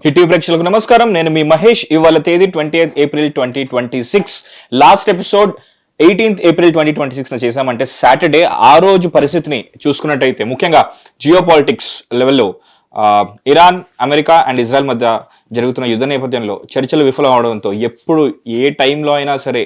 Hit ప్రేక్షకులకు నమస్కారం. నేను మీ మహేష్. ఇవాళ తేదీ 20th April 2026. Last episode 18th April 2026 చేసామంటే సాటర్డే. ఆ రోజు పరిస్థితిని చూసుకున్నట్టయితే ముఖ్యంగా జియో పాలిటిక్స్ లెవెల్లో ఇరాన్, అమెరికా అండ్ ఇజ్రాయెల్ మధ్య జరుగుతున్న యుద్ధ నేపథ్యంలో చర్చలు విఫలం అవడంతో ఎప్పుడు ఏ టైంలో అయినా సరే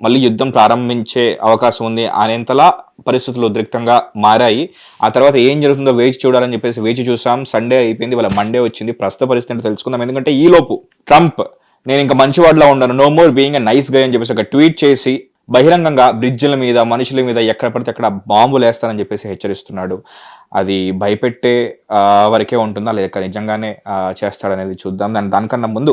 మళ్ళీ యుద్ధం ప్రారంభించే అవకాశం ఉంది అనేంతలా పరిస్థితులు ఉద్రిక్తంగా మారాయి. ఆ తర్వాత ఏం జరుగుతుందో వేచి చూడాలని చెప్పేసి వేచి చూసాం. సండే అయిపోయింది, వాళ్ళ మండే వచ్చింది. ప్రస్తుత పరిస్థితి తెలుసుకుందాం. ఎందుకంటే ఈ లోపు ట్రంప్ నేను ఇంకా మంచివాడిలా ఉన్నాను, no more being a nice guy అని చెప్పేసి ఒక ట్వీట్ చేసి బహిరంగంగా బ్రిడ్జ్ల మీద, మనుషుల మీద ఎక్కడ పడితే అక్కడ బాంబులు వేస్తానని చెప్పేసి హెచ్చరిస్తున్నాడు. అది భయపెట్టే వరకే ఉంటుందా లేక నిజంగానే చేస్తాడనేది చూద్దాం. దానికన్నా ముందు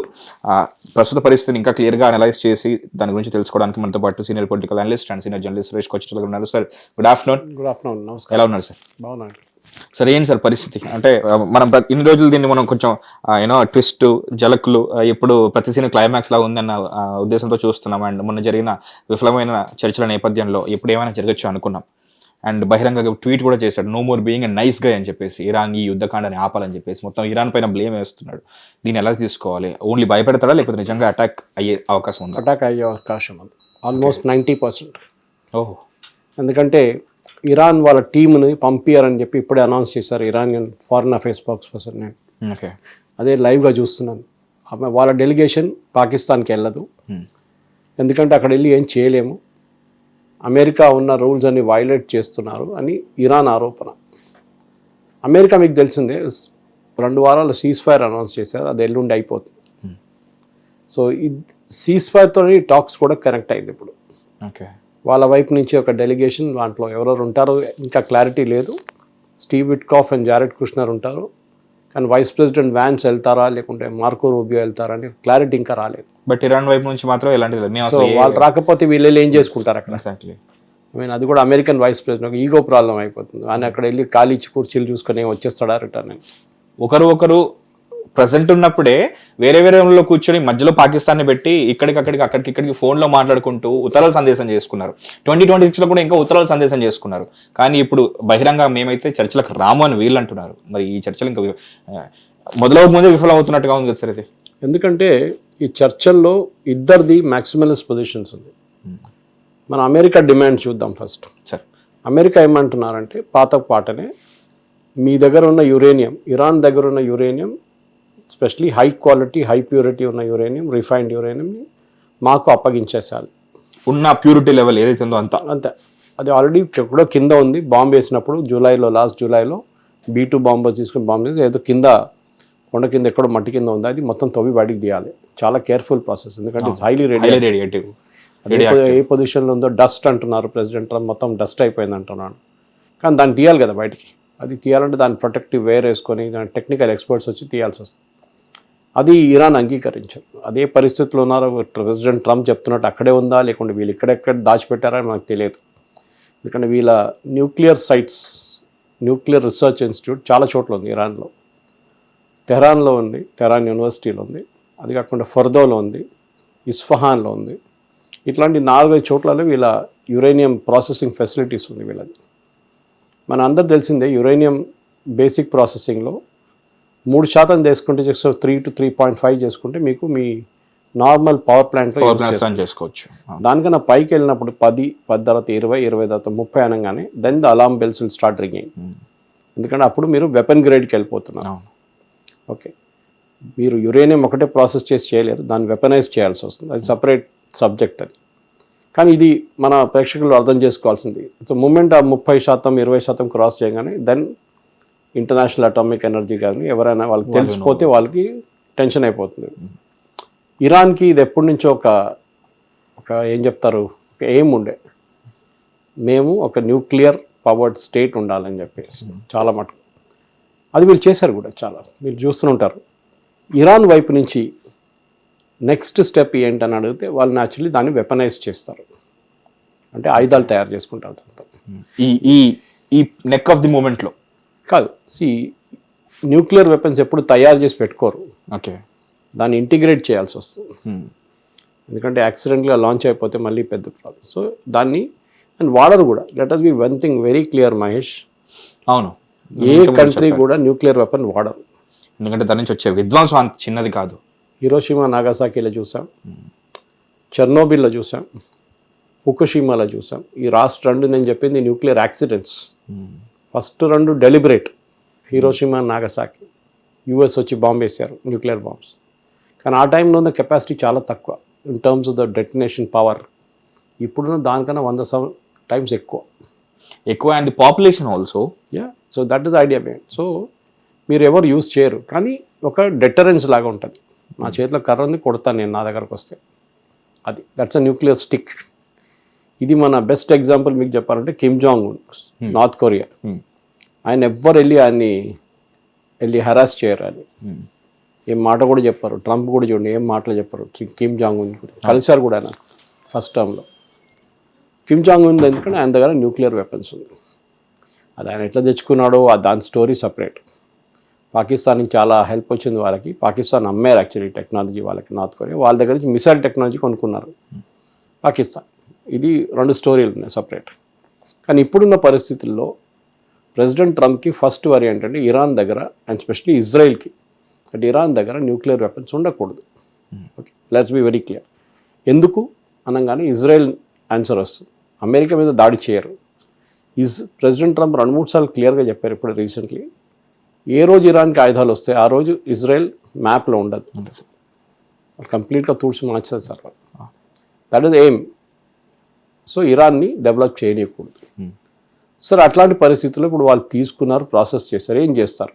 ప్రస్తుత పరిస్థితిని ఇంకా క్లియర్గా అనలైజ్ చేసి దాని గురించి తెలుసుకోవడానికి మనతో పాటు senior political analyst and senior journalist Suresh Kochicherla ఉన్నారు. Sir good afternoon. Good afternoon. నమస్కారం. ఎలా ఉన్నారు సార్? బాగున్నాను సార్. ఏంటి సార్ పరిస్థితి? అంటే మనం ఇన్ని రోజులు దీన్ని మనం కొంచెం ట్విస్ట్, జలకులు, ఇప్పుడు ప్రతి సీన్ క్లైమాక్స్ లాగా ఉందన్న ఉద్దేశంతో చూస్తున్నాం. అండ్ మొన్న జరిగిన విఫలమైన చర్చల నేపథ్యంలో ఎప్పుడు ఏమైనా జరగచ్చు అనుకున్నాం. అండ్ బహిరంగ ట్వీట్ కూడా చేశాడు, no more being a nice guy అని చెప్పేసి, ఇరాన్ ఈ యుద్ధకాండాన్ని ఆపాలని చెప్పేసి మొత్తం ఇరాన్ పైన బ్లేమ్ వేస్తున్నాడు. దీన్ని ఎలా తీసుకోవాలి? ఓన్లీ భయపెడతాడా లేకపోతే నిజంగా అటాక్ అయ్యే అవకాశం ఉంది? అటాక్ అయ్యే అవకాశం ఉంది ఆల్మోస్ట్ 90%. ఓహో. ఎందుకంటే ఇరాన్ వాళ్ళ టీంని పంపించారని చెప్పి ఇప్పుడే అనౌన్స్ చేశారు Iranian foreign affairs spokes person. నేను ఓకే, అదే లైవ్గా చూస్తున్నాను. వాళ్ళ డెలిగేషన్ పాకిస్తాన్కి వెళ్ళదు, ఎందుకంటే అక్కడ వెళ్ళి ఏం చేయలేము, అమెరికా ఉన్న రూల్స్ అన్ని వైలేట్ చేస్తున్నారు అని ఇరాన్ ఆరోపణ. అమెరికా మీకు తెలిసిందే 2 వారాల సీజ్ ఫైర్ అనౌన్స్ చేశారు, అది ఎల్లుండి అయిపోతుంది. సో ఈ సీజ్ ఫైర్తో టాక్స్ కూడా కనెక్ట్ అయింది ఇప్పుడు. ఓకే, వాళ్ళ వైపు నుంచి ఒక డెలిగేషన్, దాంట్లో ఎవరెవరు ఉంటారో ఇంకా క్లారిటీ లేదు. Steve Witkoff and Jared Kushner ఉంటారు, కానీ వైస్ ప్రెసిడెంట్ వ్యాన్స్ వెళ్తారా లేకుంటే మార్కో రూబియో వెళ్తారా అని క్లారిటీ ఇంకా రాలేదు. బట్ ఇరాన్ వైపు నుంచి మాత్రం ఎలాంటిది. సో వాళ్ళు రాకపోతే వీళ్ళు ఏం చేసుకుంటారు అక్కడ? అది కూడా American vice president ego problem అయిపోతుంది. ఆయన అక్కడ వెళ్ళి ఖాళీ కుర్చీలు చూసుకొని వచ్చేస్తాడా రిటర్న్ అని. ఒకరు ప్రజెంట్ ఉన్నప్పుడే వేరే రూమ్లో కూర్చొని మధ్యలో పాకిస్తాన్ని పెట్టి అక్కడికి ఫోన్లో మాట్లాడుకుంటూ ఉత్తరాల సందేశం చేసుకున్నారు. 2026లో కూడా ఇంకా ఉత్తరాల సందేశం చేసుకున్నారు. కానీ ఇప్పుడు బహిరంగ మేమైతే చర్చలకు రాము అని వీళ్ళు అంటున్నారు. మరి ఈ చర్చలు ఇంకా మొదలవ ముందే విఫలం అవుతున్నట్టుగా ఉంది కదా సార్ ఇది. ఎందుకంటే ఈ చర్చల్లో ఇద్దరిది మ్యాక్సిమలిస్ట్ పొజిషన్స్ ఉంది. మన అమెరికా డిమాండ్ చూద్దాం ఫస్ట్. సార్, అమెరికా ఏమంటున్నారంటే పాత పాటనే మీ దగ్గర ఉన్న యురేనియం, ఇరాన్ దగ్గర ఉన్న uranium, especially high quality high purity ఉన్న యురేనియం, రిఫైన్డ్ యురేనియంని మాకు అప్పగించేసాలి. ఉన్న ప్యూరిటీ లెవెల్ ఏదైతే ఉందో అంతే. అది ఆల్రెడీ ఎక్కడో కింద ఉంది. బాంబు వేసినప్పుడు లాస్ట్ జూలైలో B2 బాంబు తీసుకుని బాంబు వేసి ఏదో కింద కొండ కింద ఎక్కడో మట్టి కింద ఉంది, అది మొత్తం తవ్వి బయటికి తీయాలి. చాలా కేర్ఫుల్ ప్రాసెస్, ఎందుకంటే ఇట్స్ హైలీ రేడియేటివ్. ఏ పొజిషన్లో ఉందో డస్ట్ అంటున్నారు ప్రెసిడెంట్ ట్రంప్, మొత్తం డస్ట్ అయిపోయింది అంటున్నాడు. కానీ దాన్ని తీయాలి కదా బయటికి. అది తీయాలంటే దాన్ని ప్రొటెక్టివ్ వేర్ వేసుకొని దాని టెక్నికల్ ఎక్స్పర్ట్స్ వచ్చి తీయాల్సి వస్తుంది. అది ఇరాన్ అంగీకరించారు. అదే పరిస్థితుల్లో ఉన్నారు. ప్రెసిడెంట్ ట్రంప్ చెప్తున్నట్టు అక్కడే ఉందా లేకుంటే వీళ్ళు ఇక్కడెక్కడ దాచిపెట్టారా మనకు తెలియదు. ఎందుకంటే వీళ్ళ nuclear sites, nuclear research institute చాలా చోట్ల ఉంది ఇరాన్లో. తెహరాన్లో ఉంది, తెహరాన్ యూనివర్సిటీలో ఉంది. అది కాకుండా ఫర్దోలో ఉంది, ఇస్ఫహాన్లో ఉంది. ఇట్లాంటి 4-5 చోట్లలో వీళ్ళ యురేనియం ప్రాసెసింగ్ ఫెసిలిటీస్ ఉంది వీళ్ళది. మన అందరు తెలిసిందే యురేనియం బేసిక్ ప్రాసెసింగ్లో 3% చేసుకుంటే 3 to 3.5 చేసుకుంటే మీకు మీ నార్మల్ పవర్ ప్లాంట్లో చేసుకోవచ్చు. దానికన్నా పైకి వెళ్ళినప్పుడు 10 తర్వాత 20 తర్వాత 30 అనగానే then the alarm bells will start ringing. ఎందుకంటే అప్పుడు మీరు వెపన్ గ్రేడ్కి వెళ్ళిపోతున్నారు. ఓకే, మీరు యురేనియం ఒకటే ప్రాసెస్ చేసి చేయలేరు, దాన్ని వెపనైజ్ చేయాల్సి వస్తుంది. అది సపరేట్ సబ్జెక్ట్ అది. కానీ ఇది మన ప్రేక్షకులు అర్థం చేసుకోవాల్సింది. సో మూమెంట్ ఆ 30%, 20% క్రాస్ చేయగానే దెన్ ఇంటర్నేషనల్ అటామిక్ ఎనర్జీ కానీ ఎవరైనా వాళ్ళకి తెలిసిపోతే వాళ్ళకి టెన్షన్ అయిపోతుంది. ఇరాన్కి ఇది ఎప్పటి నుంచో ఒక ఏం చెప్తారు, ఒక ఎయిమ్ ఉండే, మేము ఒక న్యూక్లియర్ పవర్డ్ స్టేట్ ఉండాలని చెప్పేసి చాలా మటుకు అది వీళ్ళు చేశారు కూడా. చాలా మీరు చూస్తుంటారు. ఇరాన్ వైపు నుంచి నెక్స్ట్ స్టెప్ ఏంటని అడిగితే వాళ్ళు న్యాచురల్లీ దాన్ని వెపనైజ్ చేస్తారు, అంటే ఆయుధాలు తయారు చేసుకుంటారు. ఈ నెక్ ఆఫ్ ది మూమెంట్లో కాదు, న్యూక్లియర్ వెపన్స్ ఎప్పుడు తయారు చేసి పెట్టుకోరు. ఓకే, దాన్ని ఇంటిగ్రేట్ చేయాల్సి వస్తుంది. ఎందుకంటే యాక్సిడెంట్గా లాంచ్ అయిపోతే మళ్ళీ పెద్ద ప్రాబ్లం. సో దాన్ని అండ్ వాడరు కూడా. Let us be one thing very clear Mahesh, అవును, ఏ కంట్రీ కూడా న్యూక్లియర్ వెపన్ వాడరు. ఎందుకంటే దాని నుంచి వచ్చే విధ్వంసం అంత చిన్నది కాదు. హిరోషిమా నాగాసాకిలో చూసాం, చెర్నోబిల్లో చూసాం, ఫుకుషిమాలో చూసాం. ఈ లాస్ట్ 2 నేను చెప్పింది nuclear accidents. First 2 deliberate, Hiroshima Nagasaki. US వచ్చి బాంబ్ వేశారు, న్యూక్లియర్ బాంబ్స్. కానీ ఆ టైంలో ఉన్న కెపాసిటీ చాలా తక్కువ in terms of the detonation power. ఇప్పుడున్న దానికన్నా 100 టైమ్స్ ఎక్కువ and the population also. So that is the idea main. So మీరు ఎవరు యూజ్ చేయరు, కానీ ఒక డెటరెన్స్ లాగా ఉంటుంది. నా చేతిలో కర్ర ఉంది, కొడతాను నేను నా దగ్గరకు వస్తే. అది దట్స్ అ న్యూక్లియర్ స్టిక్. ఇది మన బెస్ట్ ఎగ్జాంపుల్ మీకు చెప్పాలంటే Kim Jong Un, north Korea. ఆయన ఎవ్వరు వెళ్ళి హరాస్ చేయరు. అని ఏం మాట కూడా చెప్పారు. ట్రంప్ కూడా చూడండి ఏం మాటలు చెప్పారు. కిమ్ జాంగ్ ఉన్ కలిసారు కూడా ఆయన ఫస్ట్ టర్మ్లో. కిమ్ జాంగ్ ఉన్ ఎందుకంటే ఆయన దగ్గర న్యూక్లియర్ వెపన్స్ ఉంది. అది ఆయన ఎట్లా తెచ్చుకున్నాడో దాని స్టోరీ సపరేట్. పాకిస్తాన్కి చాలా హెల్ప్ వచ్చింది వాళ్ళకి. పాకిస్తాన్ అమ్మారు యాక్చువల్లీ టెక్నాలజీ వాళ్ళకి, నార్త్ కొరియా. వాళ్ళ దగ్గర నుంచి మిసైల్ టెక్నాలజీ కొనుక్కున్నారు పాకిస్తాన్. ఇది 2 స్టోరీలు ఉన్నాయి సపరేట్. కానీ ఇప్పుడున్న పరిస్థితుల్లో ప్రెసిడెంట్ ట్రంప్కి ఫస్ట్ వరి ఏంటంటే ఇరాన్ దగ్గర, అండ్ స్పెషలీ ఇజ్రాయిల్కి, అంటే ఇరాన్ దగ్గర న్యూక్లియర్ వెపన్స్ ఉండకూడదు. Okay, let's be very clear. ఎందుకు అనగానే ఇజ్రాయెల్ ఆన్సర్ వస్తుంది. అమెరికా మీద దాడి చేయరు. ప్రెసిడెంట్ ట్రంప్ 2-3 సార్లు క్లియర్గా చెప్పారు ఇప్పుడు రీసెంట్లీ. ఏ రోజు ఇరాన్కి ఆయుధాలు వస్తాయి ఆ రోజు ఇజ్రాయెల్ మ్యాప్లో ఉండదు. కంప్లీట్గా తూడ్చి మార్చారు sir. That is aim. So ఇరాన్ని డెవలప్ చేయనియకూడదు. సరే, అట్లాంటి పరిస్థితుల్లో ఇప్పుడు వాళ్ళు తీసుకున్నారు, ప్రాసెస్ చేస్తారు. ఏం చేస్తారు?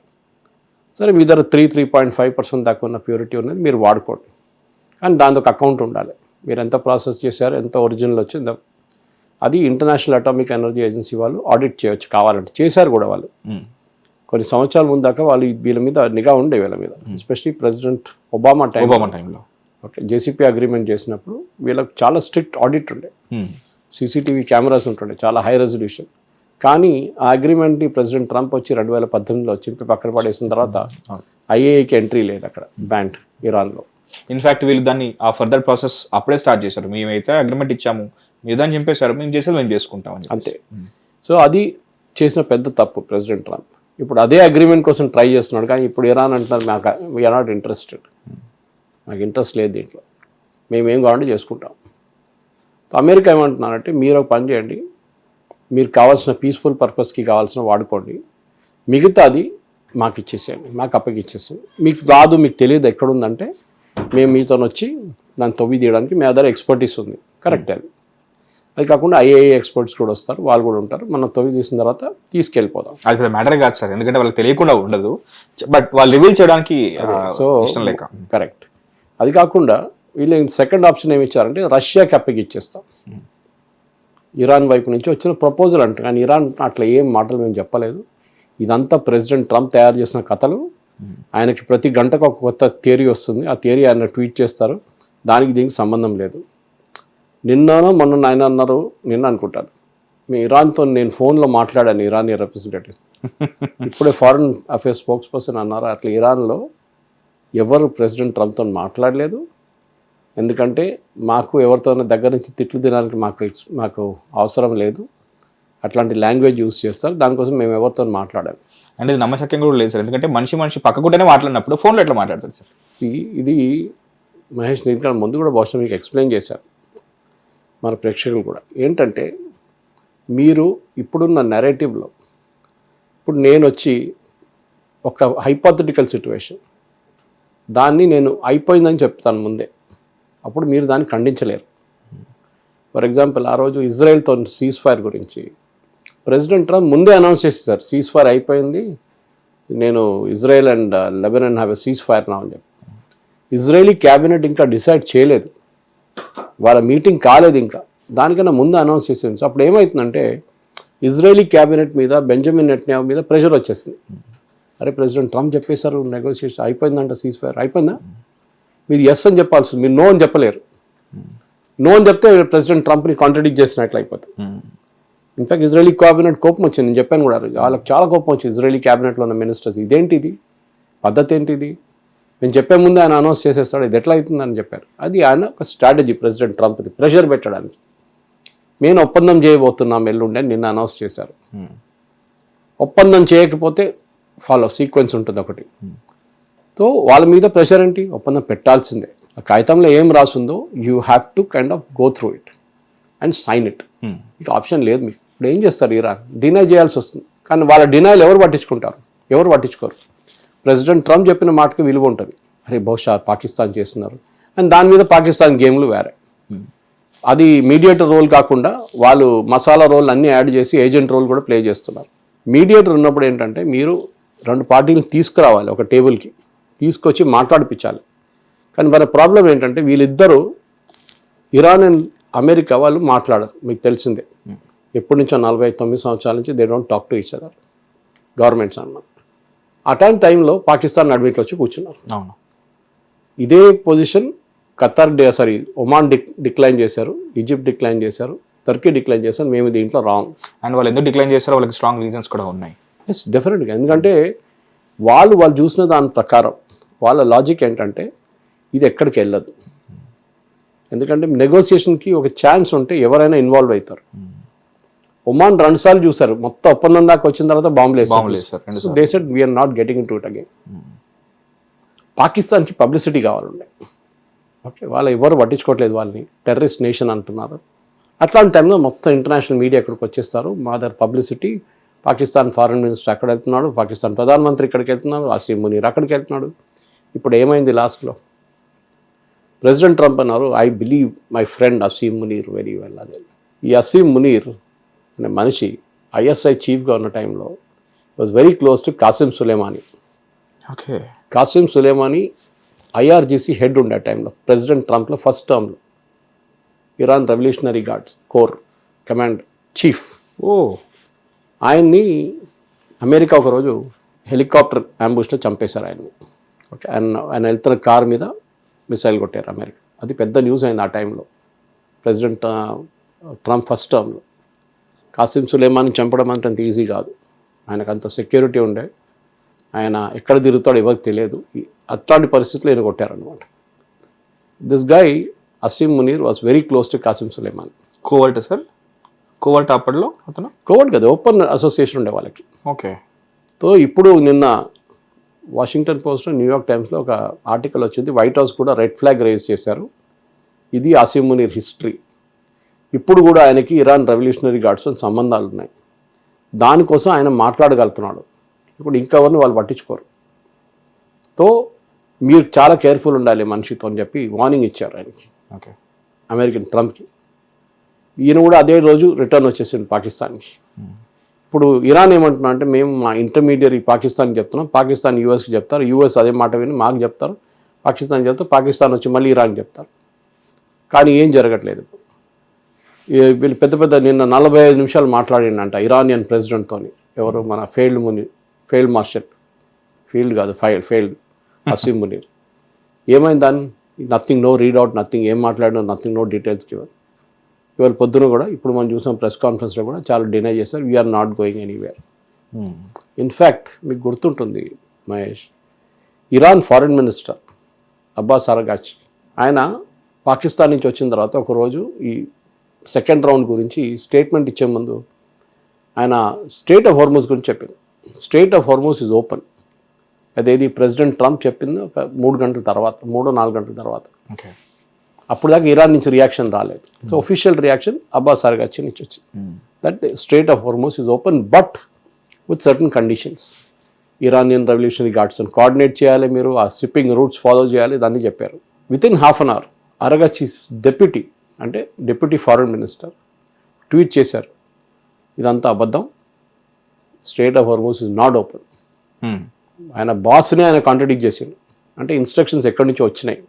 సరే, మీ దగ్గర 3.5% దాకా ఉన్న ప్యూరిటీ ఉన్నది, మీరు వాడుకోండి. కానీ దాని ఒక అకౌంట్ ఉండాలి. మీరు ఎంత ప్రాసెస్ చేశారు, ఎంత ఒరిజినల్ వచ్చిందో అది ఇంటర్నేషనల్ అటామిక్ ఎనర్జీ ఏజెన్సీ వాళ్ళు ఆడిట్ చేయొచ్చు కావాలంటే. చేశారు కూడా వాళ్ళు. కొన్ని సంవత్సరాల ముందు దాకా వాళ్ళు వీళ్ళ మీద నిఘా ఉండే, వీళ్ళ మీద. ఎస్పెషలీ ప్రెసిడెంట్ ఒబామా టైంలో ఓకే జేసీపీ అగ్రిమెంట్ చేసినప్పుడు వీళ్ళకి చాలా స్ట్రిక్ట్ ఆడిట్ ఉండే. సీసీటీవీ కెమెరాస్ ఉంటుండే, చాలా హై రెజల్యూషన్. కానీ ఆ అగ్రిమెంట్ని ప్రెసిడెంట్ ట్రంప్ వచ్చి 2018లో చింపి పక్కన పడేసిన తర్వాత ఐఏఏకి ఎంట్రీ లేదు అక్కడ, బ్యాండ్ ఇరాన్లో. ఇన్ఫాక్ట్ వీళ్ళు దాన్ని ఆ ఫర్దర్ ప్రాసెస్ అప్పుడే స్టార్ట్ చేశారు. మేమైతే అగ్రిమెంట్ ఇచ్చాము, మీరు దాన్ని చంపేశారు, మేము చేసేది మేము చేసుకుంటామని. అంతే. సో అది చేసిన పెద్ద తప్పు ప్రెసిడెంట్ ట్రంప్. ఇప్పుడు అదే అగ్రిమెంట్ కోసం ట్రై చేస్తున్నాడు. కానీ ఇప్పుడు ఇరాన్ అంటున్నారు మాకు వీఆర్ నాట్ ఇంట్రెస్టెడ్, నాకు ఇంట్రెస్ట్ లేదు దీంట్లో, మేమేం కావాలంటే చేసుకుంటాం. అమెరికా ఏమంటున్నారంటే మీరు ఒక పని చేయండి, మీరు కావాల్సిన పీస్ఫుల్ పర్పస్కి కావాల్సిన వాడుకోండి, మిగతాది మాకు ఇచ్చేసేయండి, మాకు అప్పగిచ్చేసేయండి. మీకు రాదు, మీకు తెలియదు ఎక్కడుందంటే మేము మీతో వచ్చి దాన్ని తవ్వి తీయడానికి మీ దగ్గర ఎక్స్పర్టీస్ ఉంది. కరెక్ట్. అది కాకుండా ఐఏఏ ఎక్స్పర్ట్స్ కూడా వస్తారు, వాళ్ళు కూడా ఉంటారు. మనం తవ్వి తీసిన తర్వాత తీసుకెళ్ళిపోదాం. అది మ్యాటర్ కాదు సార్, ఎందుకంటే వాళ్ళకి తెలియకుండా ఉండదు, బట్ వాళ్ళు రివీల్ చేయడానికి సో ఇష్టం లేక. కరెక్ట్. అది కాకుండా వీళ్ళు సెకండ్ ఆప్షన్ ఏమి ఇచ్చారంటే రష్యాకి అప్పగిచ్చేస్తాం. ఇరాన్ వైపు నుంచి వచ్చిన ప్రపోజల్ అంట. కానీ ఇరాన్ అట్లా ఏం మాటలు మేము చెప్పలేదు. ఇదంతా ప్రెసిడెంట్ ట్రంప్ తయారు చేసిన కథలు. ఆయనకి ప్రతి గంటకు ఒక కొత్త థియరీ వస్తుంది, ఆ థియరీ ఆయన ట్వీట్ చేస్తారు, దానికి దీనికి సంబంధం లేదు. నిన్ననో మొన్న ఆయన అన్నారు, నిన్న అనుకుంటాను, మీ ఇరాన్తో నేను ఫోన్లో మాట్లాడాను, ఇరానీ రిప్రజెంటేటివ్స్. ఇప్పుడే ఫారిన్ అఫేర్స్ స్పోక్స్ పర్సన్ అన్నారు, అట్లా ఇరాన్లో ఎవరు ప్రెసిడెంట్ ట్రంప్తో మాట్లాడలేదు. ఎందుకంటే మాకు ఎవరితో దగ్గర నుంచి తిట్లు తినడానికి మాకు అవసరం లేదు, అట్లాంటి లాంగ్వేజ్ యూజ్ చేస్తారు, దానికోసం మేము ఎవరితో మాట్లాడాము. అంటే ఇది నమ్మశక్యం కూడా లేదు సార్, ఎందుకంటే మనిషి పక్కకుంటేనే మాట్లాడినప్పుడు ఫోన్లో ఎట్లా మాట్లాడతారు సార్? ఇది మహేష్ దీనికన్నా ముందు కూడా బహుశా మీకు ఎక్స్ప్లెయిన్ చేశారు మన ప్రేక్షకులు కూడా. ఏంటంటే మీరు ఇప్పుడున్న నెరేటివ్లో, ఇప్పుడు నేను వచ్చి ఒక హైపోథెటికల్ సిచ్యువేషన్, దాన్ని నేను అయిపోయిందని చెప్తాను ముందే, అప్పుడు మీరు దాన్ని ఖండించలేరు. ఫర్ ఎగ్జాంపుల్ ఆ రోజు ఇజ్రాయెల్తో సీజ్ ఫైర్ గురించి ప్రెసిడెంట్ ట్రంప్ ముందే అనౌన్స్ చేసేసారు, సీజ్ ఫైర్ అయిపోయింది, నేను Israel and Lebanon have a cease fire నా అని చెప్పి. ఇజ్రాయలీ క్యాబినెట్ ఇంకా డిసైడ్ చేయలేదు, వాళ్ళ మీటింగ్ కాలేదు ఇంకా, దానికన్నా ముందు అనౌన్స్ చేసింది. సో అప్పుడు ఏమవుతుందంటే ఇజ్రాయలీ క్యాబినెట్ మీద బెంజమిన్ నెటన్యాహు మీద ప్రెషర్ వచ్చేసింది. అరే ప్రెసిడెంట్ ట్రంప్ చెప్పేశారు నెగోషియేషన్ అయిపోయిందంట, సీజ్ ఫైర్ అయిపోయిందా, మీరు ఎస్ అని చెప్పాల్సింది, మీరు నో అని చెప్పలేరు. నో అని చెప్తే ప్రెసిడెంట్ ట్రంప్ని కాంట్రడిక్ట్ చేసినట్లు అయిపోతుంది. ఇన్ఫాక్ట్ ఇజ్రాయలీ క్యాబినెట్ కోపం వచ్చింది, నేను చెప్పాను కూడా, వాళ్ళకి చాలా కోపం వచ్చింది ఇజ్రాయలీ క్యాబినెట్లో ఉన్న మినిస్టర్స్. ఇదేంటిది పద్ధతి, ఏంటిది, నేను చెప్పే ముందే ఆయన అనౌన్స్ చేసేస్తాడు, ఇది ఎట్లా అవుతుందని చెప్పారు. అది ఆయన ఒక స్ట్రాటజీ ప్రెసిడెంట్ ట్రంప్ది, ప్రెషర్ పెట్టడానికి. మేము ఒప్పందం చేయబోతున్నాం ఎల్లుండి అని నిన్న అనౌన్స్ చేశారు. ఒప్పందం చేయకపోతే ఫాలో సీక్వెన్స్ ఉంటుంది ఒకటి, తో వాళ్ళ మీద ప్రెషర్ ఏంటి, ఒప్పందం పెట్టాల్సిందే. ఆ కాగితంలో ఏం రాసిందో you have to kind of go through it and sign it. మీకు ఆప్షన్ లేదు. మీకు ఇప్పుడు ఏం చేస్తారు, ఇరాన్ డినై చేయాల్సి వస్తుంది. కానీ వాళ్ళ డినైలు ఎవరు పట్టించుకుంటారు? ఎవరు పట్టించుకోరు. ప్రెసిడెంట్ ట్రంప్ చెప్పిన మాటకి విలువ ఉంటుంది. అరే బహుశా పాకిస్తాన్ చేస్తున్నారు అండ్ దాని మీద పాకిస్తాన్ గేమ్లు వేరే. అది మీడియేటర్ రోల్ కాకుండా వాళ్ళు మసాలా రోల్ అన్నీ యాడ్ చేసి ఏజెంట్ రోల్ కూడా ప్లే చేస్తున్నారు. మీడియేటర్ ఉన్నప్పుడు ఏంటంటే మీరు రెండు పార్టీలను తీసుకురావాలి, ఒక టేబుల్కి తీసుకొచ్చి మాట్లాడిపించాలి. కానీ మన ప్రాబ్లం ఏంటంటే వీళ్ళిద్దరూ ఇరాన్ అండ్ అమెరికా వాళ్ళు మాట్లాడరు. మీకు తెలిసిందే, ఎప్పటి నుంచో 49 సంవత్సరాల నుంచి they don't talk to each other governments అన్నమాట. అటాంటి టైంలో పాకిస్తాన్ అడ్మిట్ వచ్చి కూర్చున్నారు. అవును, ఇదే పొజిషన్ ఖతార్ ఒమాన్ డిక్లైన్ చేశారు, ఈజిప్ట్ డిక్లైన్ చేశారు, టర్కీ డిక్లైన్ చేశారు. మేము దీంట్లో రాంగ్. అండ్ వాళ్ళు ఎందుకు డిక్లైన్ చేస్తారో వాళ్ళకి స్ట్రాంగ్ రీజన్స్ కూడా ఉన్నాయి. ఎస్, డెఫినెట్గా. ఎందుకంటే వాళ్ళు చూసిన దాని ప్రకారం వాళ్ళ లాజిక్ ఏంటంటే ఇది ఎక్కడికి వెళ్ళదు. ఎందుకంటే నెగోసియేషన్కి ఒక ఛాన్స్ ఉంటే ఎవరైనా ఇన్వాల్వ్ అవుతారు. ఒమాన్ 2 సార్లు చూసారు, మొత్తం ఒప్పందం దాకా వచ్చిన తర్వాత బాంబులు వేస్తారు. So they said we're not getting into it again. పాకిస్తాన్కి పబ్లిసిటీ కావాలండి. ఓకే, వాళ్ళు ఎవరు పట్టించుకోవట్లేదు, వాళ్ళని టెర్రరిస్ట్ నేషన్ అంటున్నారు. అట్లాంటి టైంలో మొత్తం ఇంటర్నేషనల్ మీడియా ఇక్కడికి వచ్చేస్తారు. మా దగ్గర పబ్లిసిటీ, పాకిస్తాన్ ఫారెన్ మినిస్టర్ అక్కడ వెళ్తున్నాడు, పాకిస్తాన్ ప్రధానమంత్రి ఇక్కడికి వెళ్తున్నాడు, అసీం మునీర్ అక్కడికి వెళ్తున్నాడు. ఇప్పుడు ఏమైంది లాస్ట్లో? ప్రెసిడెంట్ ట్రంప్ అన్నారు, I believe my friend Asim Munir very well. అదే ఈ అసీం మునీర్ అనే మనిషి ఐఎస్ఐ చీఫ్గా ఉన్న టైంలో was very close to Qasem Soleimani. Okay, Qasem Soleimani IRGC head ఉండే టైంలో ప్రెసిడెంట్ ట్రంప్లో ఫస్ట్ టర్మ్లో Iran revolutionary guards corps command chief. ఆయన్ని అమెరికా ఒకరోజు హెలికాప్టర్ అంబుష్లో చంపేశారు ఆయన్ని. ఓకే, ఆయన వెళ్తున్న కార్ మీద మిసైల్ కొట్టారు అమెరికా. అది పెద్ద న్యూస్ అయింది ఆ టైంలో, ప్రెసిడెంట్ ట్రంప్ ఫస్ట్ టర్మ్లో. కాసిం సులేమాన్ని చంపడం అంటే అంత ఈజీ కాదు. ఆయనకు అంత సెక్యూరిటీ ఉండే, ఆయన ఎక్కడ తిరుగుతాడో ఎవరికి తెలియదు. అట్లాంటి పరిస్థితుల్లో ఈయన కొట్టారనమాట. This guy Asim Munir was very close to Qasem Soleimani. Covert sir, covert అప్పట్లో అతను కోవర్ట్ కదా, ఓపెన్ అసోసియేషన్ ఉండే వాళ్ళకి. ఓకే, సో ఇప్పుడు నిన్న వాషింగ్టన్ పోస్ట్, న్యూయార్క్ టైమ్స్లో ఒక ఆర్టికల్ వచ్చింది. వైట్ హౌస్ కూడా రెడ్ ఫ్లాగ్ రేజ్ చేశారు. ఇది అసీం మునీర్ హిస్టరీ. ఇప్పుడు కూడా ఆయనకి ఇరాన్ రెవల్యూషనరీ గార్డ్స్తో సంబంధాలు ఉన్నాయి. దానికోసం ఆయన మాట్లాడగలుగుతున్నాడు. ఇప్పుడు ఇంకెవరిని వాళ్ళు పట్టించుకోరు. సో మీరు చాలా కేర్ఫుల్ ఉండాలి మనిషితో అని చెప్పి వార్నింగ్ ఇచ్చారు ఆయనకి, ఓకే, అమెరికన్ ట్రంప్కి. ఈయన కూడా అదే రోజు రిటర్న్ వచ్చేసింది పాకిస్తాన్కి. ఇప్పుడు ఇరాన్ ఏమంటున్నా అంటే మేము మా ఇంటర్మీడియరీ పాకిస్తాన్కి చెప్తున్నాం, పాకిస్తాన్ యూఎస్కి చెప్తారు, యూఎస్ అదే మాట విని మాకు చెప్తారు, పాకిస్తాన్ చెప్తారు, పాకిస్తాన్ వచ్చి మళ్ళీ ఇరాన్కి చెప్తారు. కానీ ఏం జరగట్లేదు. వీళ్ళు పెద్ద నిన్న 45 నిమిషాలు మాట్లాడిండంట ఇరానియన్ ప్రెసిడెంట్తో. ఎవరు, మన failed marshal, failed Asim Munir. ఏమైంది దాన్ని? Nothing, no readout, nothing. ఏం మాట్లాడినా నథింగ్, నో డీటెయిల్స్కి ఇవ్వరు. ఇవాళ పొద్దున కూడా ఇప్పుడు మనం చూసాం ప్రెస్ కాన్ఫరెన్స్లో కూడా చాలా డినై చేస్తారు. We're not going anywhere. In fact మీకు గుర్తుంటుంది Mahesh, Iran foreign minister Abbas Araghchi ఆయన పాకిస్తాన్ నుంచి వచ్చిన తర్వాత ఒకరోజు ఈ సెకండ్ రౌండ్ గురించి స్టేట్మెంట్ ఇచ్చే ముందు ఆయన స్ట్రెయిట్ ఆఫ్ హార్మూజ్ గురించి చెప్పింది. Straight of Hormuz is open. అదేది ప్రెసిడెంట్ ట్రంప్ చెప్పింది ఒక 3 గంటల తర్వాత, 3-4 గంటల తర్వాత. ఓకే, అప్పుడు దాకా ఇరాన్ నుంచి రియాక్షన్ రాలేదు. So official reaction Abbas Araghchi నుంచి వచ్చింది. That strait of Hormuz is open but with certain conditions. Iranian revolutionary గార్డ్స్ని కోఆర్డినేట్ చేయాలి, మీరు ఆ షిప్పింగ్ రూట్స్ ఫాలో చేయాలి, దాన్ని చెప్పారు. Within half an hour Araghchi's deputy foreign minister tweet చేశారు, ఇదంతా అబద్ధం, strait of Hormuz is not open. ఆయన బాస్ని ఆయన కాంట్రడిక్ట్ చేసిండు. అంటే ఇన్స్ట్రక్షన్స్ ఎక్కడి నుంచో వచ్చినాయి.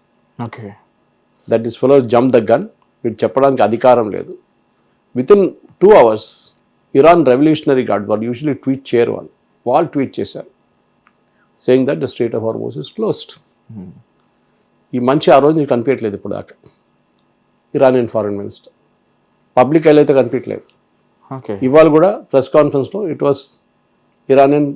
Okay, that is fellow jump the gun, వీడు చెప్పడానికి అధికారం లేదు. Within 2 hours Iran revolutionary guard వాళ్ళు యూజువలీ ట్వీట్ చేయరు, వాళ్ళు ట్వీట్ చేశారు saying that the strait of Hormuz is closed. ఈ మంచి ఆ రోజు నీకు కనిపించట్లేదు ఇప్పుడు దాకా ఇరానియన్ ఫారెన్ మినిస్టర్. పబ్లిక్ అయితే కనిపించలేదు. ఇవాళ కూడా ప్రెస్ కాన్ఫరెన్స్లో it was Iranian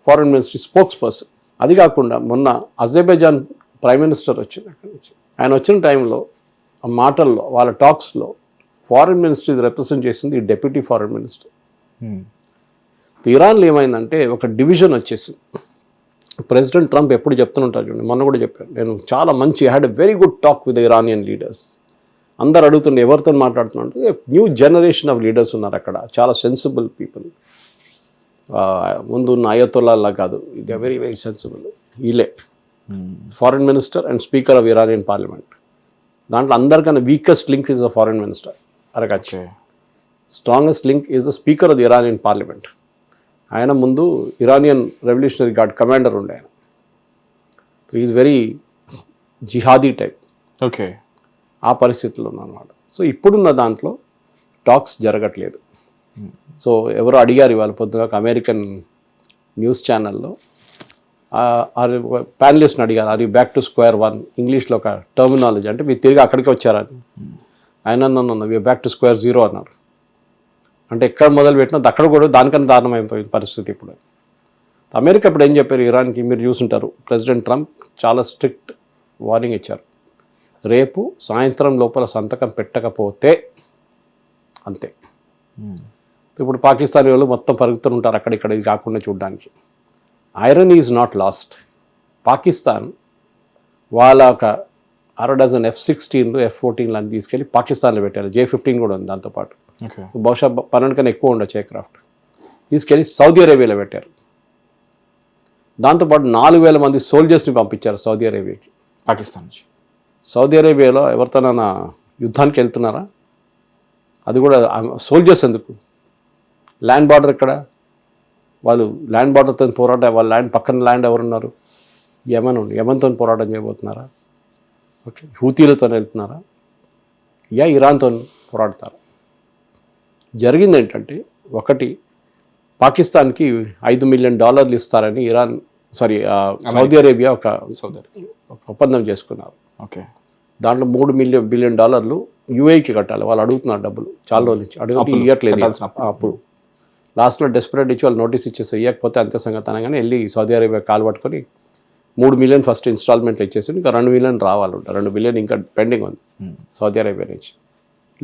foreign ministry spokes person. అది కాకుండా మొన్న అజర్బైజాన్ ప్రైమ్ మినిస్టర్ వచ్చింది అక్కడి నుంచి. ఆయన వచ్చిన టైంలో ఆ మాటల్లో వాళ్ళ టాక్స్లో ఫారెన్ మినిస్ట్రీ రిప్రజెంట్ చేసింది ఈ డెప్యూటీ ఫారెన్ మినిస్టర్. ఇరాన్లో ఏమైందంటే ఒక డివిజన్ వచ్చేసింది. ప్రెసిడెంట్ ట్రంప్ ఎప్పుడు చెప్తుంటారు చూడండి, మొన్న కూడా చెప్పాను నేను, చాలా మంచి had a very good talk with Iranian leaders. అందరు అడుగుతుండే ఎవరితో మాట్లాడుతున్నారు, న్యూ జనరేషన్ ఆఫ్ లీడర్స్ ఉన్నారు అక్కడ, చాలా సెన్సిబుల్ పీపుల్. ముందు ఉన్న అయతొల్లాలా కాదు, ఇది వెరీ వెరీ సెన్సిబుల్. వీళ్ళే foreign minister and speaker of Iranian parliament. దాంట్లో అందరికన్నా weakest link is the foreign minister Araghchi, strongest link is the speaker of the Iranian parliament. ఆయన ముందు ఇరానియన్ రెవల్యూషనరీ గార్డ్ కమాండర్ ఉండే ఆయన. Is very jihadi type. Okay, ఆ పరిస్థితుల్లో ఉన్నమాట. So ఇప్పుడున్న దాంట్లో టాక్స్ జరగట్లేదు. సో ఎవరో అడిగారు ఇవాళ పొద్దున ఒక అమెరికన్ న్యూస్ ఛానల్లో, ప్యానలిస్ట్ని అడిగారు, are you back to square one, ఇంగ్లీష్లో ఒక టర్మినాలజీ, అంటే మీరు తిరిగి అక్కడికి వచ్చారని. ఆయన అన్న we back to square zero అన్నారు. అంటే ఎక్కడ మొదలు పెట్టినా అక్కడ కూడా దానికన్నా దారుణం అయిపోయింది పరిస్థితి ఇప్పుడు. అమెరికా ఇప్పుడు ఏం చెప్పారు ఇరాన్కి, మీరు చూసుంటారు, ప్రెసిడెంట్ ట్రంప్ చాలా స్ట్రిక్ట్ వార్నింగ్ ఇచ్చారు, రేపు సాయంత్రం లోపల సంతకం పెట్టకపోతే అంతే. ఇప్పుడు పాకిస్తాన్ వాళ్ళు మొత్తం పరుగుతుంటారు అక్కడిక్కడ, ఇది కాకుండా చూడడానికి. Iron is not lost. Pakistan వాళ్ళ ఒక 6 F-16 F-14 అని తీసుకెళ్ళి పాకిస్తాన్లో పెట్టారు. J-15 కూడా ఉంది దాంతోపాటు, బహుశా 12 కన్నా ఎక్కువ ఉండొచ్చు ఎయిర్క్రాఫ్ట్. తీసుకెళ్ళి సౌదీ అరేబియాలో పెట్టారు. దాంతోపాటు 4,000 మంది సోల్జర్స్ని పంపించారు సౌదీ అరేబియాకి, పాకిస్తాన్ నుంచి. సౌదీ అరేబియాలో ఎవరితోనైనా యుద్ధానికి వెళ్తున్నారా? అది కూడా సోల్జర్స్ ఎందుకు? ల్యాండ్ బార్డర్ ఎక్కడ? వాళ్ళు ల్యాండ్ బార్డర్తో పోరాటం, వాళ్ళ ల్యాండ్ పక్కన ల్యాండ్ ఎవరున్నారు? యమన్ ఉంది, యమన్తో పోరాటం చేయబోతున్నారా? ఓకే, హూతీలతో వెళ్తున్నారా? ఇరాన్తో పోరాడతారా? జరిగింది ఏంటంటే, ఒకటి పాకిస్తాన్కి $5 మిలియన్ ఇస్తారని సౌదీ అరేబియా ఒక ఒప్పందం చేసుకున్నారు. ఓకే, దాంట్లో $3 బిలియన్ యూఏకి కట్టాలి. వాళ్ళు అడుగుతున్నారు డబ్బులు చాలా రోజుల నుంచి, అడుగుతూ ఇవ్వట్లేదు. అప్పుడు లాస్ట్లో డెస్పరేట్ ఇచ్చి వాళ్ళు నోటీస్ ఇచ్చేసి ఇవ్వకపోతే అంతే సంగతి అనగానే వెళ్ళి సౌదీ అరేబియా కాలు పట్టుకొని $3 మిలియన్ ఫస్ట్ ఇన్స్టాల్మెంట్లు ఇచ్చేసి ఇంకా $2 మిలియన్ రావాలంట. $2 బిలియన్ ఇంకా పెండింగ్ ఉంది సౌదీ అరేబియా నుంచి